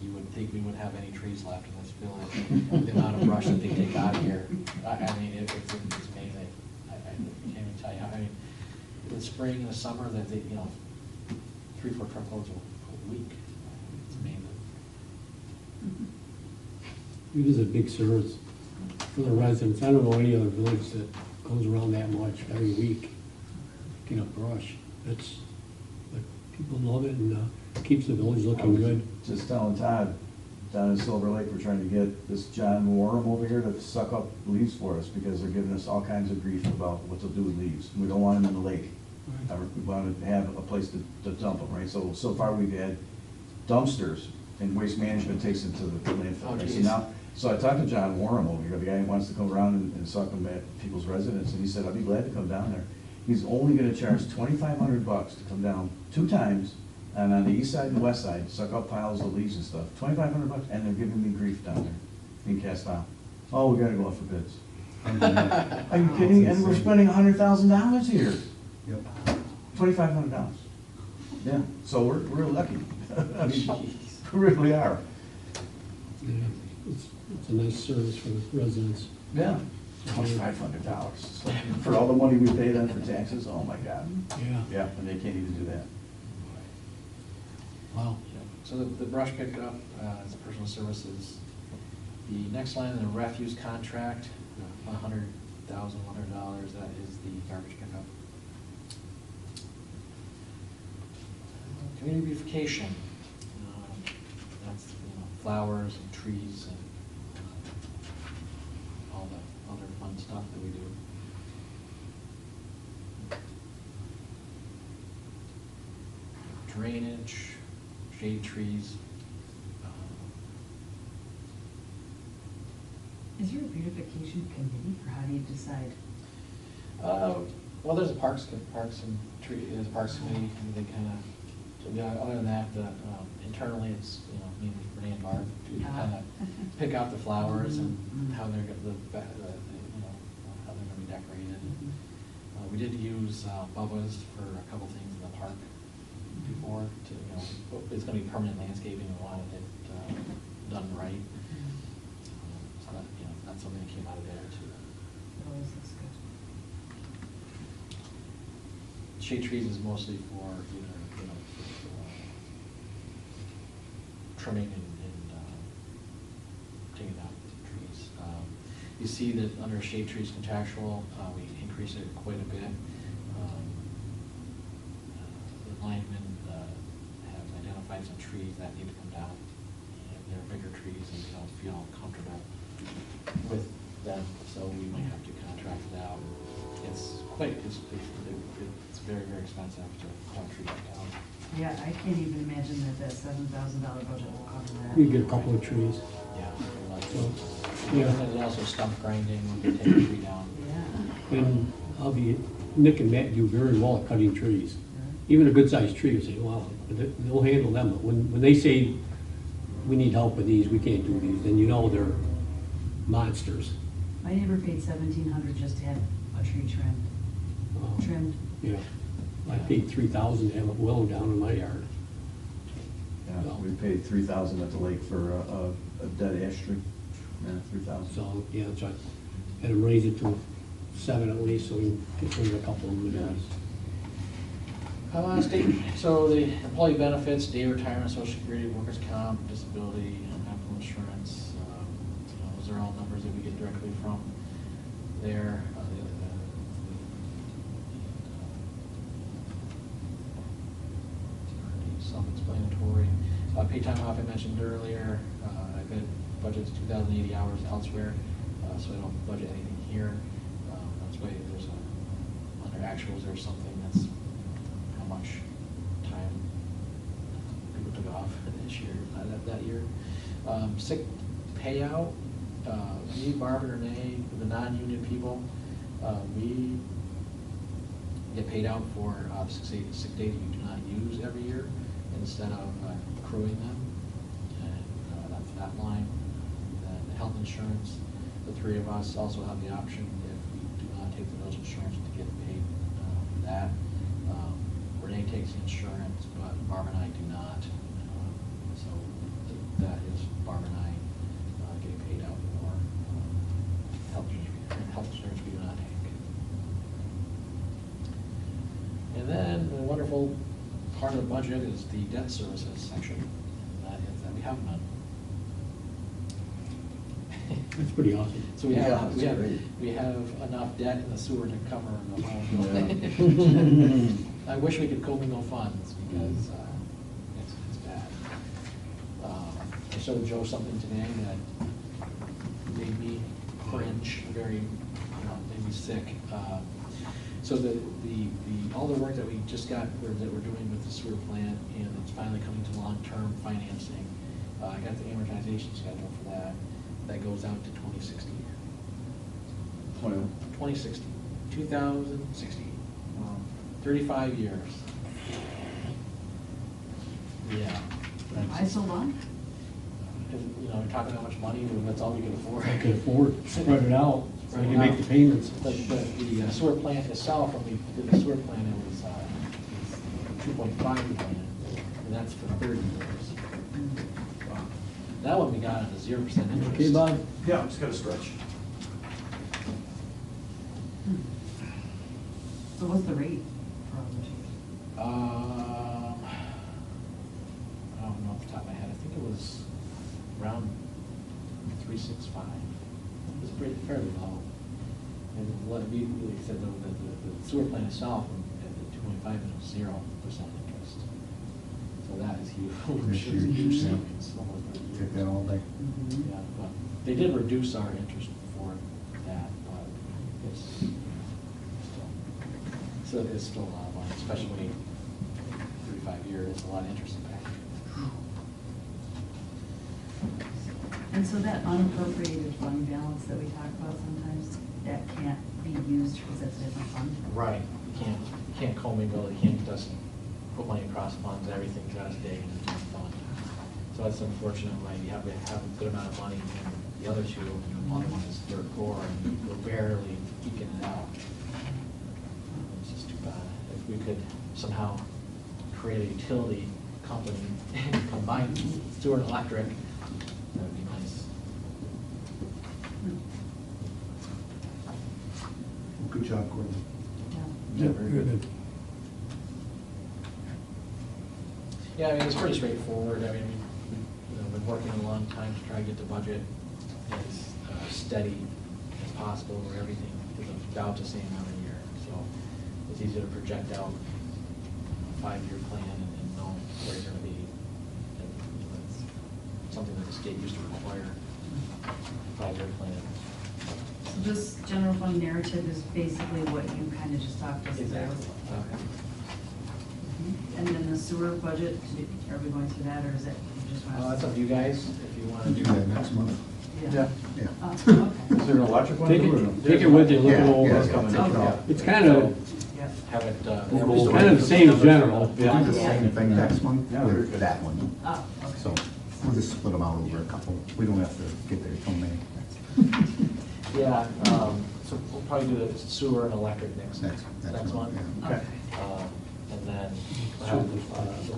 You would think we wouldn't have any trees left in this village. The amount of brush that they take out of here. I mean, it's amazing. I can't even tell you how. I mean, in the spring and the summer, that they, 3-4 truckloads a week. It's amazing. It is a big service for the residents. I don't know any other village that goes around that much every week, picking up brush. But people love it, and keeps the village looking good. Just telling Todd, down in Silver Lake, we're trying to get this John Warham over here to suck up leaves for us, because they're giving us all kinds of grief about what to do with leaves. We don't want them in the lake. Right. We want to have a place to dump them, right? So far we've had dumpsters, and Waste Management takes them to the landfill. Oh, right? geez. So I talked to John Warham over here, the guy who wants to come around and suck them at people's residence, and he said, I'd be glad to come down there. He's only gonna charge $2,500 to come down 2 times, and on the east side and the west side, suck up piles of leaves and stuff. $2,500, and they're giving me grief down there in Castile. Oh, we gotta go out for bids. Are you kidding? And we're spending $100,000 here. Yep. $2,500. Yeah, so we're lucky. I mean, we really are. Yeah, it's a nice service for the residents. Yeah. $2,500 for all the money we pay them for taxes. Oh my God. Yeah. Yeah, and they can't even do that. Wow. So the brush pickup is personal services. The next line in the refuse contract, $100,100, that is the garbage pickup. Community beautification, that's flowers and trees and all the other fun stuff that we do. Drainage, shade trees. Is there a beautification committee, or how do you decide? Well, there's a parks and there's a parks committee, and they kind of, other than that, internally it's, me and Renee and Barb, to kind of pick out the flowers and how they're gonna, how they're gonna be decorated. We did use Bubba's for a couple things in the park before to, it's gonna be permanent landscaping, and wanted it done right. So that, that's something that came out of there too. It always looks good. Shade trees is mostly for, trimming and You see that under shade trees contractual, we increase it quite a bit. The linemen have identified some trees that need to come down, and they're bigger trees, and we don't feel comfortable with them, so we might have to contract it out. It's very, very expensive to cut trees down. Yeah, I can't even imagine that $7,000 budget will cover that. We get a couple of trees. Yeah. So, Yeah, yeah. and there's also stump grinding, when you take a tree down. Yeah. And Nick and Matt do very well at cutting trees. Even a good-sized tree, you say, wow, they'll handle them. But when they say, we need help with these, we can't do these, then you know they're monsters. My neighbor paid $1,700 just to have a tree trimmed. Yeah. I paid $3,000 to have it willow down in my yard. Yeah, we paid $3,000 at the lake for a dead ash tree. Yeah, $3,000. So, yeah, so I had them raise it to 7 at least, so we can get rid of a couple of them. So the employee benefits, day retirement, social security, workers' comp, disability, and medical insurance, those are all numbers that we get directly from there. Self-explanatory. Paid time off I mentioned earlier. I've got budgets 2,080 hours elsewhere, so I don't budget anything here. That's why there's under actuals there's something that's how much time people took off this year, that year. Sick payout, me, Barb, and Renee, the non-union people, we get paid out for sick days we do not use every year instead of accruing them. And that's that line. The health insurance, the three of us also have the option, if we do not take the village insurance, to get paid for that. Renee takes the insurance, but Barb and I do not. So that is Barb and I getting paid out for health insurance we do not take. And then the wonderful part of the budget is the debt services section. And that is that we have none. That's pretty awesome. So we have enough debt in the sewer to cover the whole. I wish we could commingle funds because it's bad. I showed Joe something today that made me cringe, very, made me sick. So all the work that we just got, that we're doing with the sewer plant, and it's finally coming to long-term financing. I got the amortization schedule for that. That goes out to 2060. 2060. 2060. 35 years. Yeah. Why so long? We're talking how much money, that's all we can afford. I can afford to spread it out, so you make the payments. But the sewer plant itself, when we did the sewer plant, it was 2.5 million, and that's for 30 years. Wow. That one we got at a 0% interest. Okay, Bob? Yeah, I'm just gonna stretch. So what's the rate for all this? I don't know off the top of my head. I think it was around 365. It was fairly low. And what we really said, though, that the sewer plant itself at the 2.5 was 0% interest. So that is huge. That's It was a huge. huge savings. Almost 30 years. Take that all day. Yeah, but they did reduce our interest for that, but it's still a lot of money, especially 35 years, a lot of interest back. And so that unappropriated fund balance that we talk about sometimes, that can't be used because that's a different fund? Right. You can't commingle, you can't just put money across funds, everything's got to stay in the fund. So that's unfortunate, right? You have to have a good amount of money in the other two, and one is third core, and we're barely eking it out. It's just too bad. If we could somehow create a utility company and combine sewer and electric, that would be nice. Good job, Gordon. Yeah. Yeah, very good. Yeah, I mean, it's pretty straightforward. I mean, we've been working a long time to try to get the budget as steady possible where everything is about the same every year. So it's easier to project out a 5-year plan and know where you're gonna be. And, you know, it's something that the state used to require, 5-year plan. So this general fund narrative is basically what you kind of just talked us through. Exactly. Okay. Mhm. And then the sewer budget, are we going through that, or is it you just want to? That's up to you guys, if you wanna Do that next month. Yeah. Yeah. Oh, okay. Is there an electric one? Take or no? it with you, look it Yeah, over. yeah, It's coming. take it Okay. off. It's kind of, Yep. have it, We'll kind of the same as general. Yeah. We'll do the same thing next month Yeah, very with good. that one. Oh, okay. So we'll just split them out over a couple. We don't have to get there till May. Yeah, so we'll probably do the sewer and electric next Next month. yeah. Okay. And then we'll have the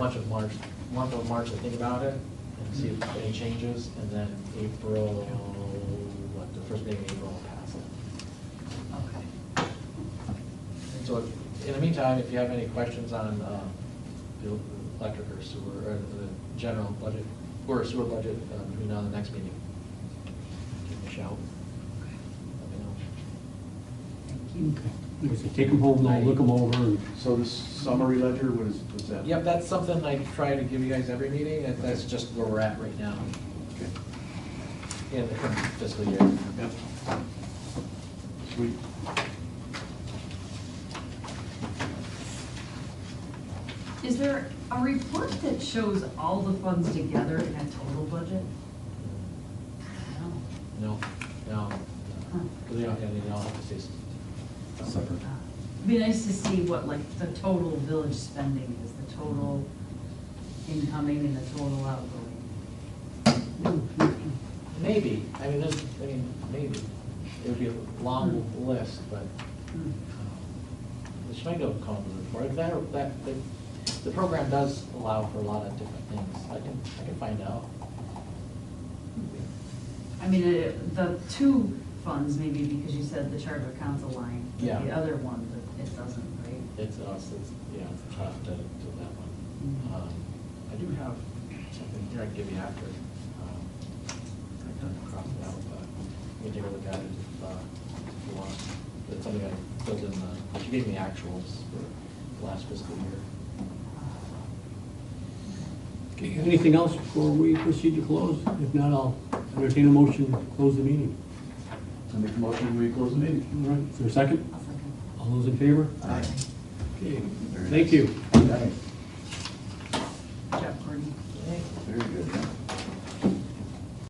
month of March to think about it and see if any changes, and then April, the first meeting in April, we'll pass it. Okay. So in the meantime, if you have any questions on the electric or sewer, or the general budget, or sewer budget, between now and the next meeting, give me a shout. Let me know. Thank you. okay. Like I said, take them home, though, look them over, and So this summary ledger, what's that? Yep, that's something I try to give you guys every meeting, and that's just where we're at right now Okay. in the current fiscal year. Yep. Sweet. Is there a report that shows all the funds together in a total budget? No. No, Huh. because they all have to say. Separate. It'd be nice to see what, like, the total village spending is, the total incoming and the total outgoing. Maybe, maybe. It would be a long list, but Hmm. this might go come up with a report. The program does allow for a lot of different things. I can find out. I mean, the two funds, maybe because you said the charter council line. But Yeah. the other one, it doesn't, right? It's us, yeah, it's tough to that one. Mhm. I do have something here I can give you after. I can cross it out, but you can take a look at it if you want. It's something I filled in, she gave me actuals for the last fiscal year. okay, anything else before we proceed to close? If not, I'll entertain a motion to close the meeting. I make a motion, we close the meeting. All right, is there a second? I'll second. All those in favor? Aye. Okay, Very thank nice. you. Nice.